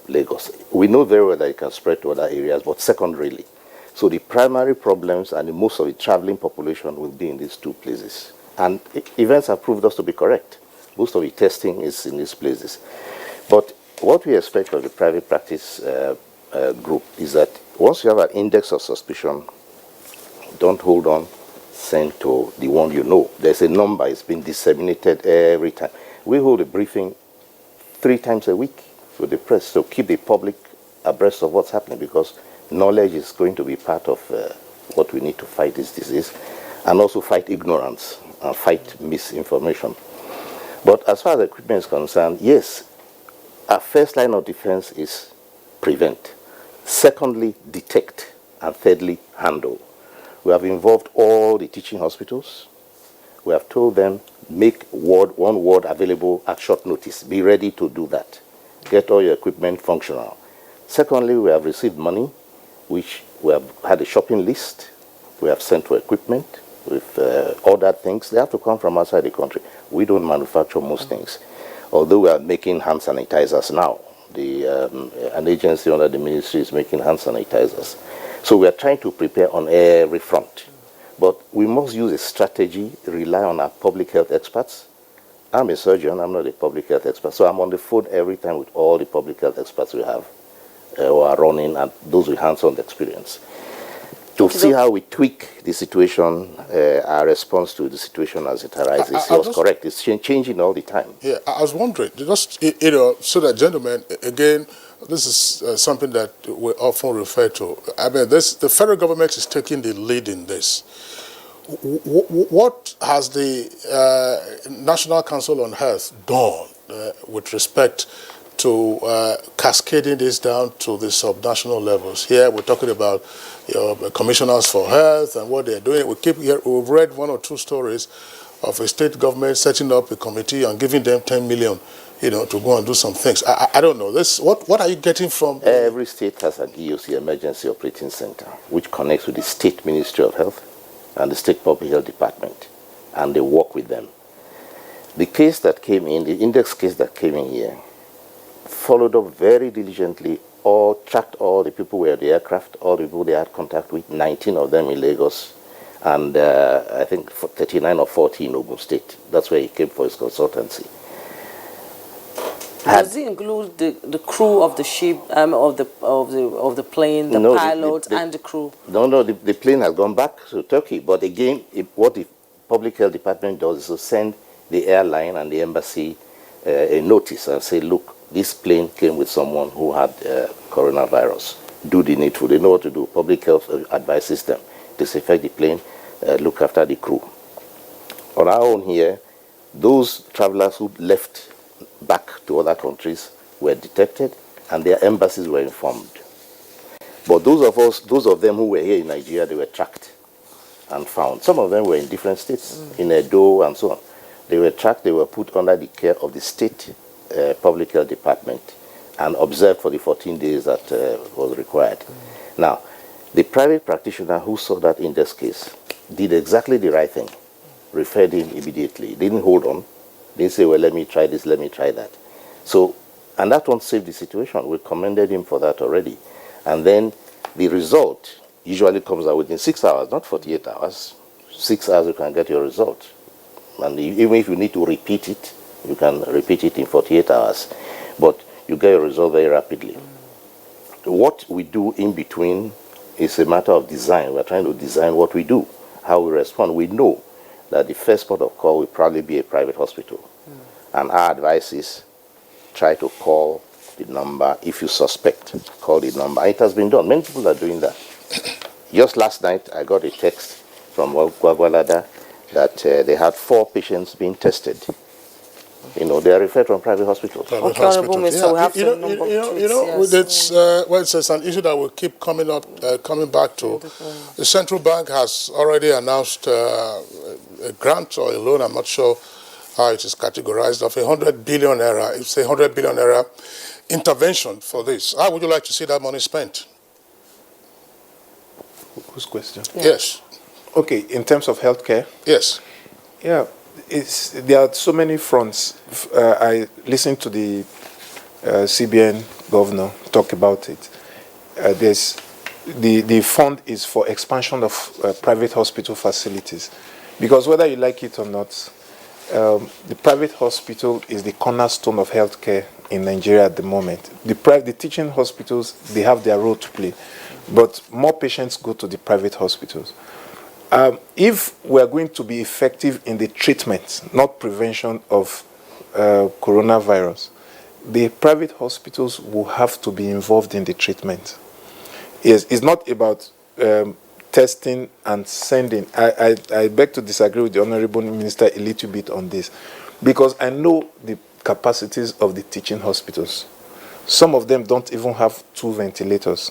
Lagos. We know very well that it can spread to other areas, but secondarily. So the primary problems and most of the traveling population will be in these two places. And events have proved us to be correct. Most of the testing is in these places. But what we expect of the private practice group is that once you have an index of suspicion, don't hold on, send to the one you know. There's a number, it's been disseminated every time. We hold a briefing 3 times a week with the press to keep the public abreast of what's happening, because knowledge is going to be part of what we need to fight this disease, and also fight ignorance and fight misinformation. But as far as equipment is concerned, yes, our first line of defense is prevent. Secondly, detect. And thirdly, handle. We have involved all the teaching hospitals. We have told them, make one ward available at short notice. Be ready to do that. Get all your equipment functional. Secondly, we have received money, which we have had a shopping list. We have sent for equipment. We've ordered things. They have to come from outside the country. We don't manufacture most things. Although we are making hand sanitizers now. An agency under the ministry is making hand sanitizers. So we are trying to prepare on every front. But we must use a strategy, rely on our public health experts. I'm a surgeon, I'm not a public health expert. So I'm on the phone every time with all the public health experts we have who are running, and those with hands-on experience, to see how we tweak the situation, our response to the situation as it arises. It was correct. It's changing all the time.
Yeah, I was wondering, just, so that, gentlemen, again, this is something that we often refer to. I mean, the federal government is taking the lead in this. What has the National Council on Health done with respect to cascading this down to the subnational levels? Here we're talking about commissioners for health and what they're doing. We've read 1 or 2 stories of a state government setting up a committee and giving them 10 million, to go and do some things. I don't know. What are you getting from?
Every state has an EOC, Emergency Operating Center, which connects with the State Ministry of Health and the State Public Health Department, and they work with them. The case that came in, the index case that came in here, followed up very diligently, tracked all the people who were the aircraft, all the people they had contact with, 19 of them in Lagos, and I think 39 or 40 in Ogun State. That's where he came for his consultancy.
Does it include the crew of the ship, of the plane, the pilot, and the crew?
No, the plane has gone back to Turkey. But again, what the Public Health Department does is to send the airline and the embassy a notice and say, look, this plane came with someone who had coronavirus. Do the needful. They know what to do. Public health advice system. Disinfect the plane, look after the crew. On our own here, those travelers who left back to other countries were detected and their embassies were informed. But those of them who were here in Nigeria, they were tracked and found. Some of them were in different states, in Edo and so on. They were tracked, they were put under the care of the state public health department and observed for the 14 days that was required. Now, the private practitioner who saw that index case did exactly the right thing, referred him immediately, didn't hold on, didn't say, well, let me try this, let me try that. So, and that one saved the situation. We commended him for that already. And then the result usually comes out within 6 hours, not 48 hours. 6 hours you can get your result. And even if you need to repeat it, you can repeat it in 48 hours. But you get your result very rapidly. What we do in between is a matter of design. We're trying to design what we do, how we respond. We know that the first port of call will probably be a private hospital. And our advice is try to call the number. If you suspect, call the number. It has been done. Many people are doing that. Just last night, I got a text from Gwagwalada that they had 4 patients being tested. You know, they are referred from private hospitals.
Private
Okay, Honorable
hospitals.
Minister, we have
You
some
know,
number
you
of
know,
tweets,
it's an issue that will keep coming back to. The central bank has already announced a grant or a loan, I'm not sure how it is categorized, of 100 billion naira. It's a 100 billion naira intervention for this. How would you like to see that money spent?
Whose question?
Yeah.
Yes.
Okay, in terms of healthcare,
Yes.
yeah, there are so many fronts. I listened to the CBN governor talk about it. There's the fund is for expansion of private hospital facilities, because whether you like it or not, the private hospital is the cornerstone of healthcare in Nigeria at the moment. The teaching hospitals, they have their role to play, but more patients go to the private hospitals. If we're going to be effective in the treatment, not prevention of coronavirus, the private hospitals will have to be involved in the treatment. Yes, it's not about testing and sending. I beg to disagree with the Honorable Minister a little bit on this, because I know the capacities of the teaching hospitals. Some of them don't even have 2 ventilators.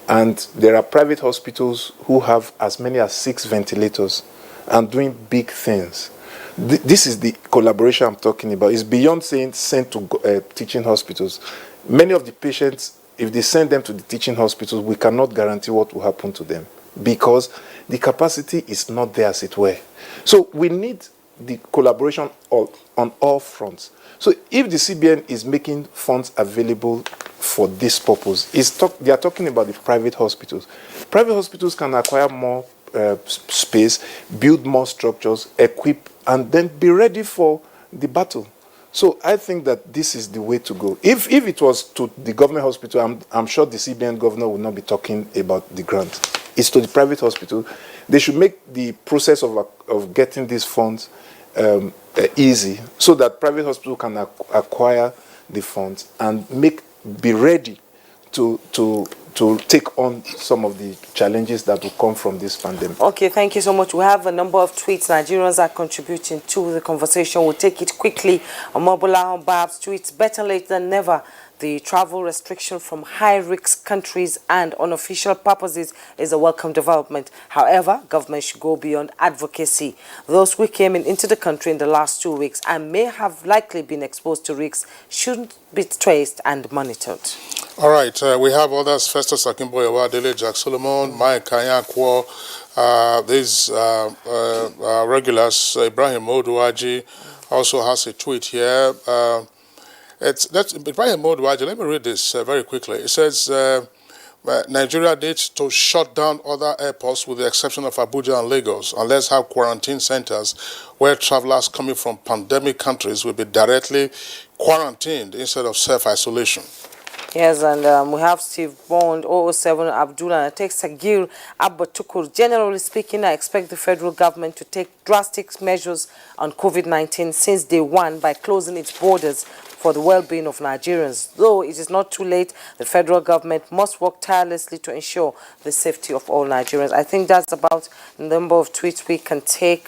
And there are private hospitals who have as many as 6 ventilators and doing big things. This is the collaboration I'm talking about. It's beyond saying send to teaching hospitals. Many of the patients, if they send them to the teaching hospitals, we cannot guarantee what will happen to them because the capacity is not there, as it were. So we need the collaboration on all fronts. So if the CBN is making funds available for this purpose, they are talking about the private hospitals. Private hospitals can acquire more space, build more structures, equip, and then be ready for the battle. So I think that this is the way to go. If it was to the government hospital, I'm sure the CBN governor would not be talking about the grant. It's to the private hospital. They should make the process of getting these funds easy, so that private hospital can acquire the funds and be ready to take on some of the challenges that will come from this pandemic.
Okay, thank you so much. We have a number of tweets Nigerians are contributing to the conversation. We'll take it quickly. Omobola Babs tweets, better late than never. The travel restriction from high-risk countries and unofficial purposes is a welcome development. However, government should go beyond advocacy. Those who came into the country in the last 2 weeks and may have likely been exposed to risks should be traced and monitored.
All right, we have others, Festus Akimboyewa, Dele Jack Solomon, Mike Kanyakwo, these regulars, Ibrahim Oduaji also has a tweet here. That's Ibrahim Oduaji. Let me read this very quickly. It says, Nigeria needs to shut down other airports with the exception of Abuja and Lagos, and let's have quarantine centers where travelers coming from pandemic countries will be directly quarantined instead of self-isolation.
Yes, and we have Steve Bond, 007 Abdullah, and text Sagir Abba Tukur. Generally speaking, I expect the federal government to take drastic measures on COVID-19 since day one by closing its borders for the well-being of Nigerians. Though it is not too late, the federal government must work tirelessly to ensure the safety of all Nigerians. I think that's about the number of tweets we can take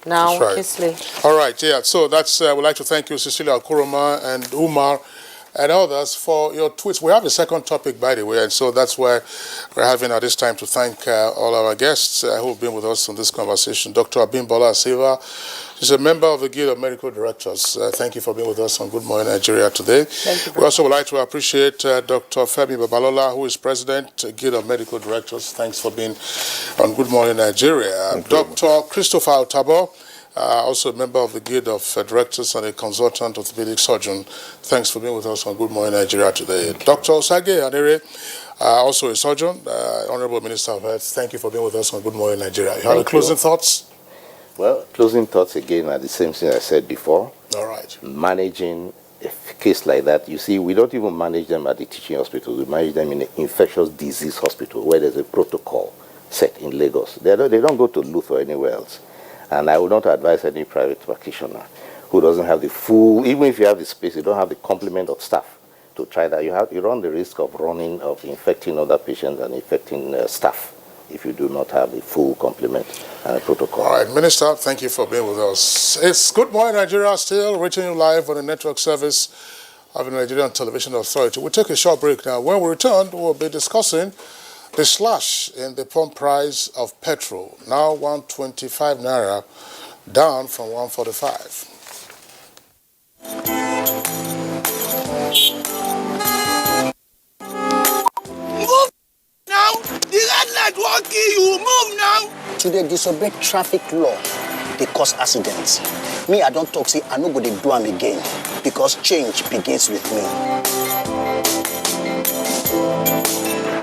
now.
That's right. All right, yeah. So that's, we'd like to thank you, Cecilia Kuruma and Umar and others for your tweets. We have a second topic, by the way, and so that's why we're having at this time to thank all our guests who have been with us on this conversation. Dr. Abimbola Silva, she's a member of the Guild of Medical Directors. Thank you for being with us on Good Morning Nigeria today.
Thank you.
We also would like to appreciate Dr. Femi Babalola, who is President, Guild of Medical Directors. Thanks for being on Good Morning Nigeria. Dr. Christopher Otabo, also a member of the Guild of Directors and a consultant orthopedic surgeon. Thanks for being with us on Good Morning Nigeria today. Dr. Osage Anere, also a surgeon, Honorable Minister of Health. Thank you for being with us on Good Morning Nigeria. You have any closing thoughts?
Well, closing thoughts again are the same thing I said before.
All right.
Managing a case like that, you see, we don't even manage them at the teaching hospital. We manage them in an infectious disease hospital where there's a protocol set in Lagos. They don't go to Luth or anywhere else. And I would not advise any private practitioner who doesn't have the full, even if you have the space, you don't have the complement of staff to try that. You run the risk of infecting other patients and infecting staff if you do not have the full complement and protocol.
All right, Minister, thank you for being with us. It's Good Morning Nigeria, still reaching you live on the network service of the Nigerian Television Authority. We'll take a short break now. When we return, we'll be discussing the slash in the pump price of petrol, now 125 naira, down from 145.
Move now! The red light won't kill you! Move now!
To dey disobey traffic law, they cause accidents. Me, I don't talk, say I no go dey do am again, because change begins with me.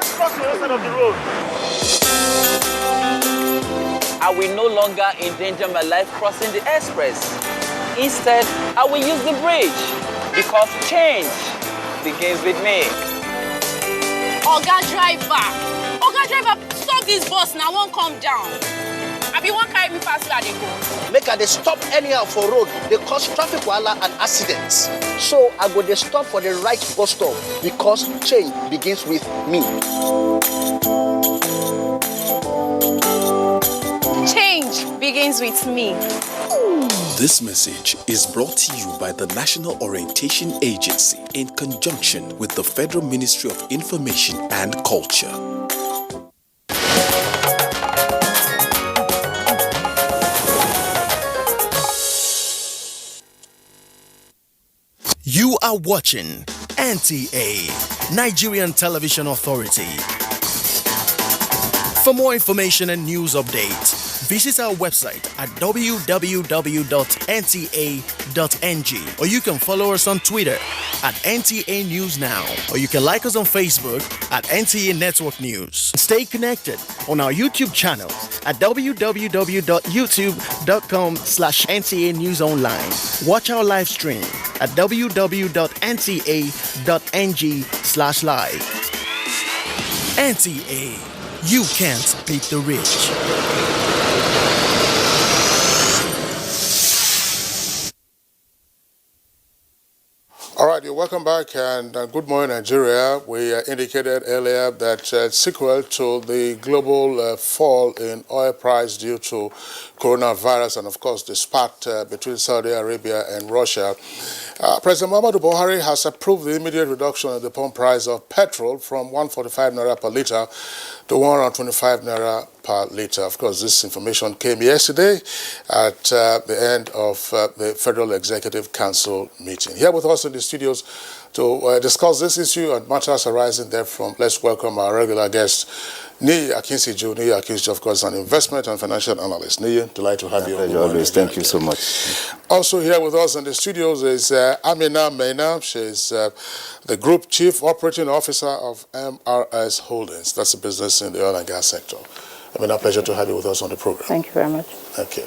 Cross the other side of the road.
I will no longer endanger my life crossing the express. Instead, I will use the bridge because change begins with me.
Oga driver, stop this bus now, won't come down. I be one carry me pass where they go.
Make I dey stop anyhow for road, they cause traffic wahala and accidents. So I go dey stop for the right bus stop because change begins with me.
Change begins with me.
This message is brought to you by the National Orientation Agency in conjunction with the Federal Ministry of Information and Culture.
You are watching NTA, Nigerian Television Authority. For more information and news updates, visit our website at www.nta.ng, or you can follow us on Twitter at NTA News Now, or you can like us on Facebook at NTA Network News. Stay connected on our YouTube channel at www.youtube.com/NTA News Online. Watch our live stream at www.nta.ng/live. NTA, you can't beat the rich.
All right, you're welcome back, and Good Morning Nigeria. We indicated earlier that sequel to the global fall in oil price due to coronavirus and, of course, the spat between Saudi Arabia and Russia, President Muhammadu Buhari has approved the immediate reduction in the pump price of petrol from 145 naira per litre to 125 naira per litre. Of course, this information came yesterday at the end of the Federal Executive Council meeting. Here with us in the studios to discuss this issue and matters arising therefrom, let's welcome our regular guest, Niyi Akinsiju. Niyi Akinsiju, of course, an investment and financial analyst. Niyi, delighted to have you.
Always. Thank you so much.
Also here with us in the studios is Amina Mena. She's the Group Chief Operating Officer of MRS Holdings. That's a business in the oil and gas sector. Amina, pleasure to have you with us on the program.
Thank you very much.
Thank you.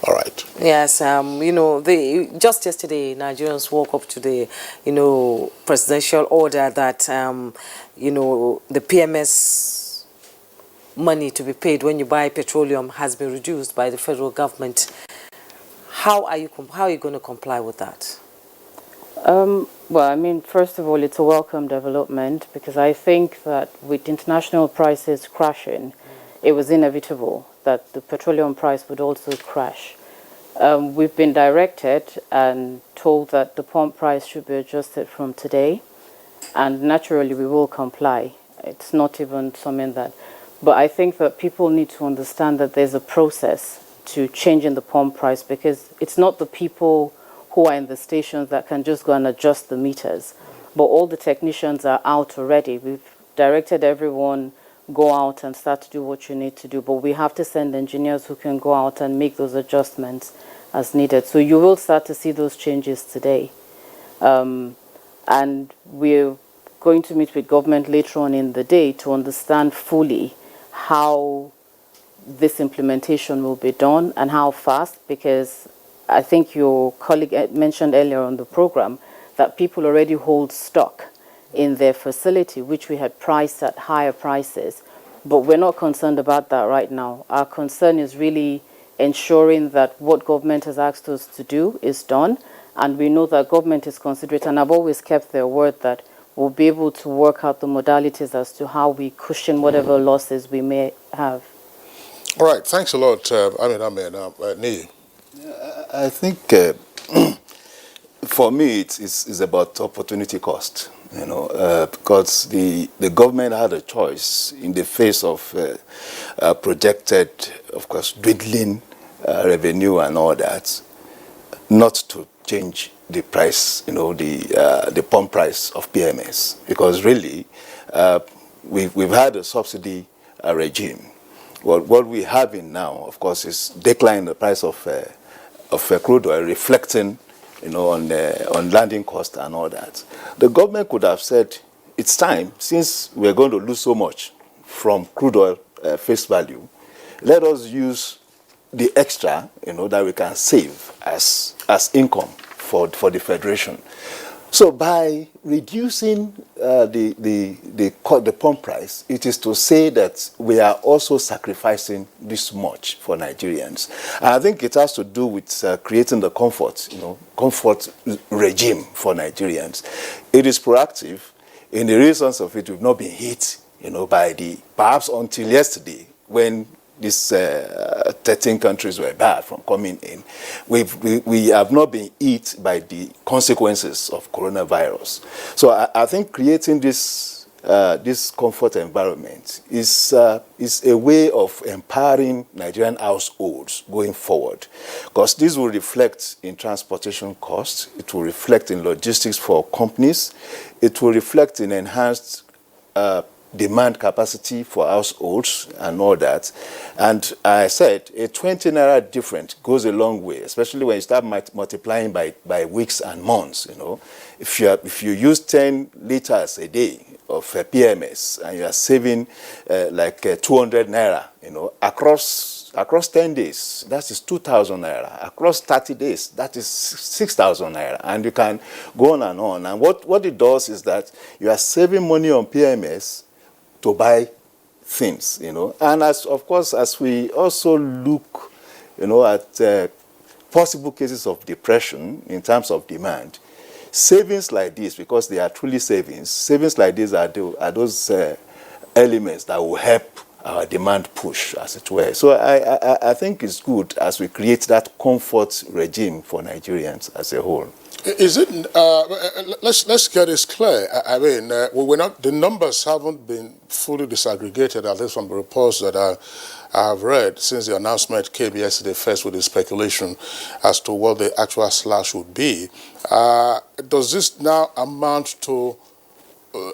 All right.
Yes, just yesterday, Nigerians woke up to the, presidential order that, the PMS money to be paid when you buy petroleum has been reduced by the federal government. How are you going to comply with that?
Well, I mean, first of all, it's a welcome development because I think that with international prices crashing, it was inevitable that the petroleum price would also crash. We've been directed and told that the pump price should be adjusted from today, and naturally we will comply. It's not even something that... But I think that people need to understand that there's a process to changing the pump price because it's not the people who are in the stations that can just go and adjust the meters. But all the technicians are out already. We've directed everyone, go out and start to do what you need to do. But we have to send engineers who can go out and make those adjustments as needed. So you will start to see those changes today. And we're going to meet with government later on in the day to understand fully how this implementation will be done and how fast, because I think your colleague mentioned earlier on the program that people already hold stock in their facility, which we had priced at higher prices. But we're not concerned about that right now. Our concern is really ensuring that what government has asked us to do is done. And we know that government is considerate, and I've always kept their word that we'll be able to work out the modalities as to how we cushion whatever losses we may have.
All right, thanks a lot, Nii.
I think for me it's about opportunity cost, because the government had a choice in the face of projected, of course, dwindling revenue and all that, not to change the price, the pump price of PMS, because really we've had a subsidy regime. What we have in now, of course, is decline in the price of crude oil, reflecting, on landing cost and all that. The government could have said, it's time, since we're going to lose so much from crude oil face value, let us use the extra, that we can save as income for the federation. So by reducing the pump price, it is to say that we are also sacrificing this much for Nigerians. And I think it has to do with creating the comfort regime for Nigerians. It is proactive. In the real sense of it, we've not been hit, by perhaps until yesterday, when these 13 countries were barred from coming in. We have not been hit by the consequences of coronavirus. So I think creating this comfort environment is a way of empowering Nigerian households going forward, because this will reflect in transportation costs, it will reflect in logistics for companies, it will reflect in enhanced demand capacity for households and all that. And I said a 20 naira difference goes a long way, especially when you start multiplying by weeks and months. If you use 10 liters a day of PMS and you are saving like 200 naira, across 10 days, that is 2,000 naira. Across 30 days, that is 6,000 naira. And you can go on and on. And what it does is that you are saving money on PMS to buy things, And of course, as we also look, at possible cases of depression in terms of demand, savings like this, because they are truly savings like this are those elements that will help our demand push, as it were. So I think it's good as we create that comfort regime for Nigerians as a whole.
Is it? Let's get this clear. I mean, we're not. The numbers haven't been fully disaggregated, at least from the reports that I have read since the announcement came yesterday. First, with the speculation as to what the actual slash would be. Does this now amount to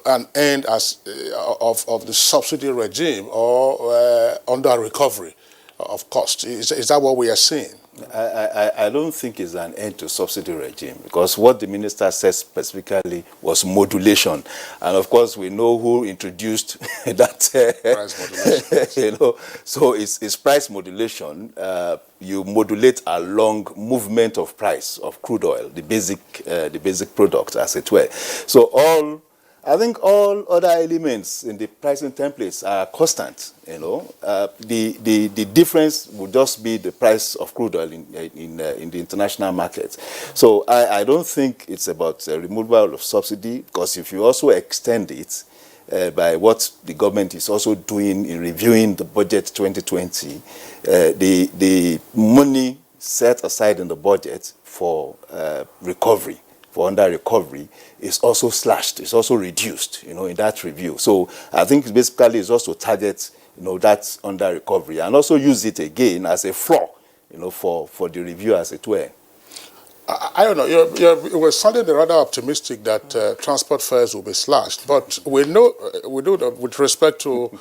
an end of the subsidy regime or under recovery of costs? Is that what we are seeing?
I don't think it's an end to subsidy regime, because what the minister said specifically was modulation, and of course we know who introduced that
price modulation.
So it's price modulation. You modulate along movement of price of crude oil, the basic product, as it were. So I think all other elements in the pricing templates are constant. The difference would just be the price of crude oil in the international market. So I don't think it's about removal of subsidy, because if you also extend it by what the government is also doing in reviewing the budget 2020, the money set aside in the budget for recovery, for under recovery, is also slashed, it's also reduced, in that review. So I think basically it's also target, that under recovery, and also use it again as a floor, for the review, as it were.
I don't know, you were sounding rather optimistic that transport fares will be slashed, but we know that with respect to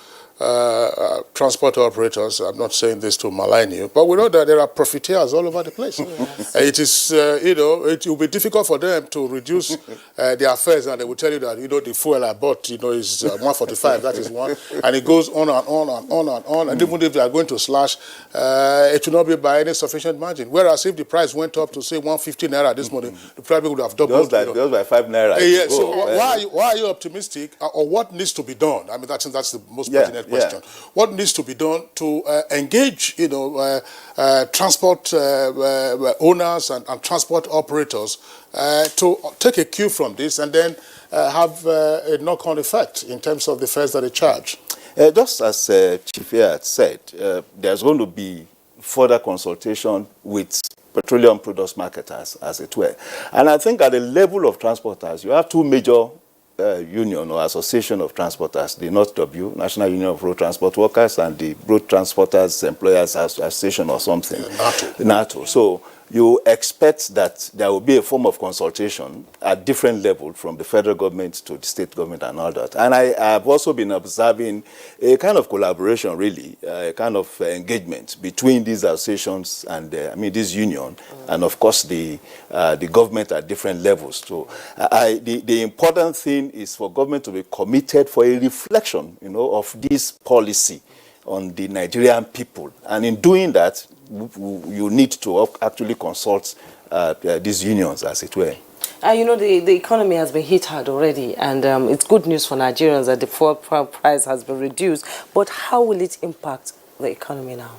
transport operators, I'm not saying this to malign you, but we know that there are profiteers all over the place. Yes. It is, it will be difficult for them to reduce their fares, and they will tell you that, the fuel I bought, is 145, that is one, and it goes on and on and on and on, and even if they are going to slash, it will not be by any sufficient margin. Whereas if the price went up to, say, 150 naira this morning, the price would have doubled.
Just by 5 naira.
Yeah, so why are you optimistic, or what needs to be done? I mean, that's the most pertinent question. What needs to be done to engage, transport owners and transport operators to take a cue from this, and then have a knock-on effect in terms of the fares that they charge?
Just as Chief had said, there's going to be further consultation with petroleum products marketers, as it were. And I think at the level of transporters, you have two major union or association of transporters, the NOTW, National Union of Road Transport Workers, and the Road Transporters Employers Association or something, NATO. So you expect that there will be a form of consultation at different levels, from the federal government to the state government and all that. And I have also been observing a kind of collaboration, really, a kind of engagement between these associations and, this union, and of course the government at different levels. So the important thing is for government to be committed for a reflection, of this policy on the Nigerian people. And in doing that, you need to actually consult these unions, as it were.
The economy has been hit hard already, and it's good news for Nigerians that the fuel price has been reduced. But how will it impact the economy now?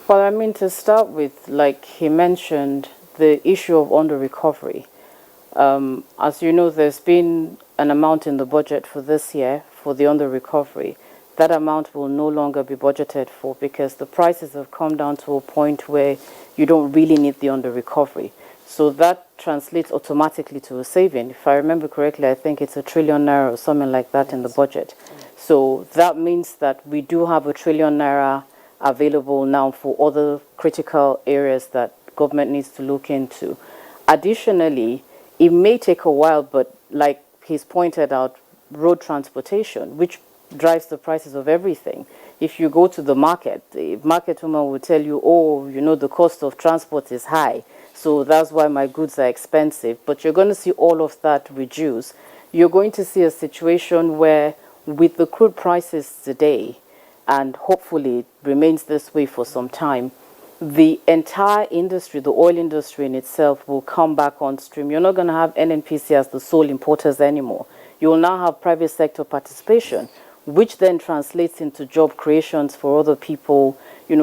Well, to start with, like he mentioned, the issue of under-recovery. As you know, there's been an amount in the budget for this year for the under-recovery. That amount will no longer be budgeted for, because the prices have come down to a point where you don't really need the under-recovery. So that translates automatically to a saving. If I remember correctly, I think it's 1 trillion naira or something like that in the budget. So that means that we do have 1 trillion naira available now for other critical areas that government needs to look into. Additionally, it may take a while, but like he's pointed out, road transportation, which drives the prices of everything. If you go to the market woman will tell you, the cost of transport is high, so that's why my goods are expensive. But you're going to see all of that reduce. You're going to see a situation where, with the crude prices today, and hopefully it remains this way for some time, the entire industry, the oil industry in itself, will come back on stream. You're not going to have NNPC as the sole importers anymore. You will now have private sector participation, which then translates into job creations for other people.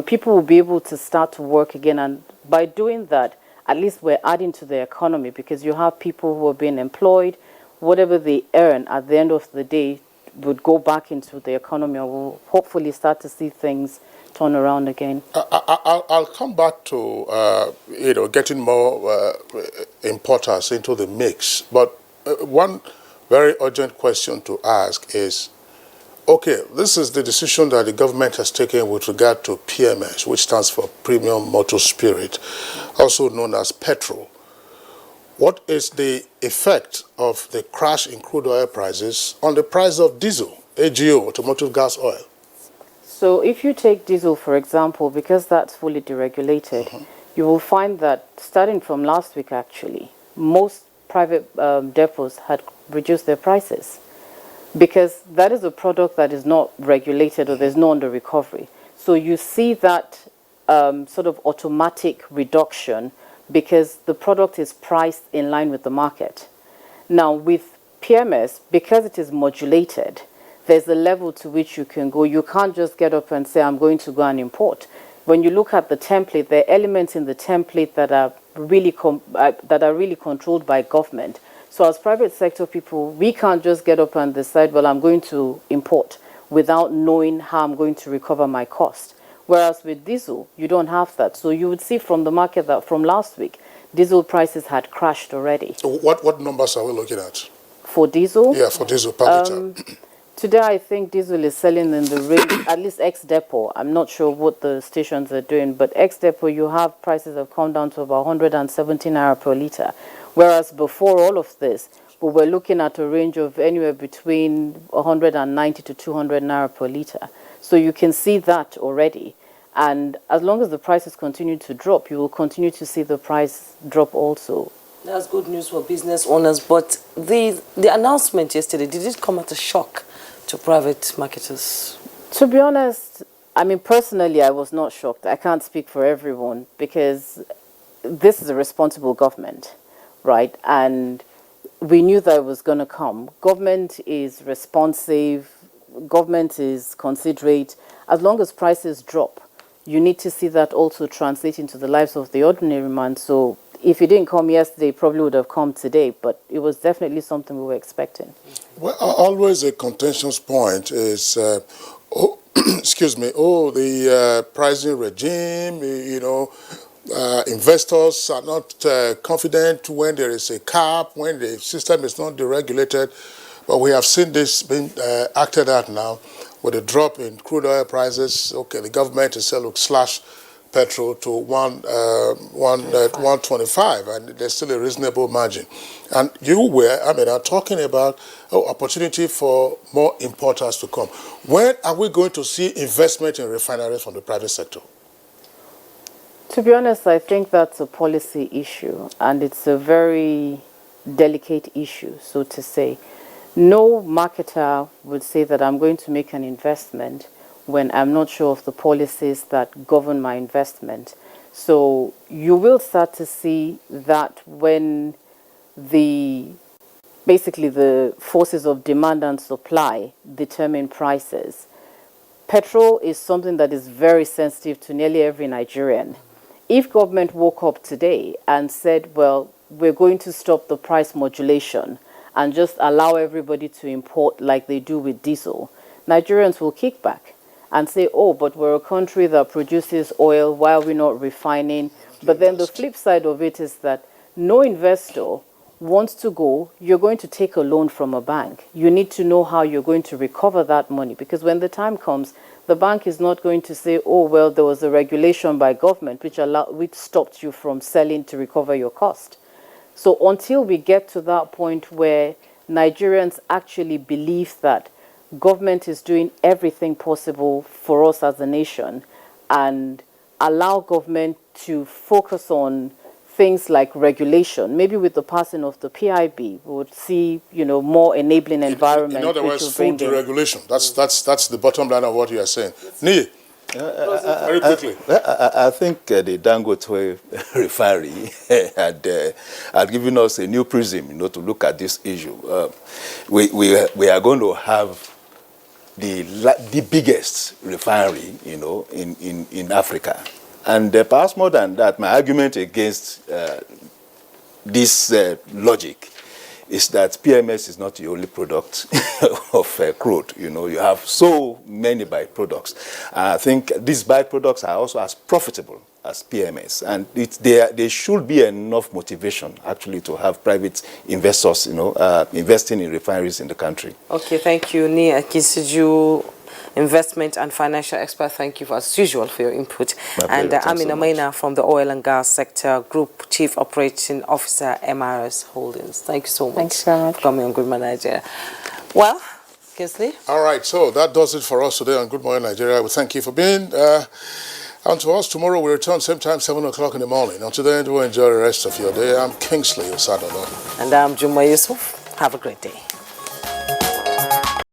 People will be able to start to work again. And by doing that, at least we're adding to the economy, because you have people who are being employed. Whatever they earn at the end of the day would go back into the economy, and we'll hopefully start to see things turn around again.
I'll come back to, getting more importers into the mix. But one very urgent question to ask is, okay, this is the decision that the government has taken with regard to PMS, which stands for Premium Motor Spirit, also known as petrol. What is the effect of the crash in crude oil prices on the price of diesel, AGO, automotive gas oil?
So if you take diesel, for example, because that's fully deregulated, you will find that starting from last week actually, most private depots had reduced their prices because that is a product that is not regulated or there's no under recovery. So you see that sort of automatic reduction because the product is priced in line with the market. Now with PMS, because it is modulated, there's a level to which you can go. You can't just get up and say, I'm going to go and import. When you look at the template, there are elements in the template that are really controlled by government. So as private sector people, we can't just get up and decide, well, I'm going to import without knowing how I'm going to recover my cost. Whereas with diesel, you don't have that. So you would see from the market that from last week, diesel prices had crashed already.
What numbers are we looking at?
For diesel?
Yeah, for diesel per liter.
Today, I think diesel is selling in the range, at least ex-depot. I'm not sure what the stations are doing, but ex-depot, you have prices have come down to about 170 naira per litre. Whereas before all of this, we were looking at a range of anywhere between 190 to 200 naira per litre. So you can see that already. And as long as the prices continue to drop, you will continue to see the price drop also.
That's good news for business owners, but the announcement yesterday, did it come at a shock to private marketers?
To be honest, I mean, personally, I was not shocked. I can't speak for everyone because this is a responsible government, right? And we knew that it was going to come. Government is responsive. Government is considerate. As long as prices drop, you need to see that also translate into the lives of the ordinary man. So if it didn't come yesterday, it probably would have come today, but it was definitely something we were expecting.
Well, always a contentious point is, the pricing regime, investors are not confident when there is a cap, when the system is not deregulated. But we have seen this being acted out now with a drop in crude oil prices. Okay, the government has said, look, slash petrol to 125, and there's still a reasonable margin. And you are talking about opportunity for more importers to come. When are we going to see investment in refineries from the private sector?
To be honest, I think that's a policy issue, and it's a very delicate issue, so to say. No marketer would say that I'm going to make an investment when I'm not sure of the policies that govern my investment. So you will start to see that when basically the forces of demand and supply determine prices. Petrol is something that is very sensitive to nearly every Nigerian. If government woke up today and said, well, we're going to stop the price modulation and just allow everybody to import like they do with diesel, Nigerians will kick back and say, oh, but we're a country that produces oil, why are we not refining? But then the flip side of it is that no investor wants to go, you're going to take a loan from a bank. You need to know how you're going to recover that money, because when the time comes, the bank is not going to say, oh, well, there was a regulation by government which stopped you from selling to recover your cost. So until we get to that point where Nigerians actually believe that government is doing everything possible for us as a nation and allow government to focus on things like regulation, maybe with the passing of the PIB, we would see, more enabling environment.
In other words, food deregulation. That's the bottom line of what you are saying. Nii, very quickly.
I think the Dangote refinery had given us a new prism, to look at this issue. We are going to have the biggest refinery, in Africa. And perhaps more than that, my argument against this logic is that PMS is not the only product of crude. You have so many byproducts. I think these byproducts are also as profitable as PMS, and there should be enough motivation actually to have private investors, investing in refineries in the country.
Okay, thank you, Nii Akisiju, investment and financial expert. Thank you as usual for your input. And Amina Maina from the Oil and Gas Sector Group Chief Operating Officer, MRS Holdings. Thank you so much.
Thanks very much
for coming on Good Morning Nigeria. Well, Kinsley.
All right, so that does it for us today on Good Morning Nigeria. We thank you for being And to us, tomorrow we return same time, 7 o'clock in the morning. Until then, do enjoy the rest of your day. I'm Kingsley Osadolo.
And I'm Juma Yusuf. Have a great day.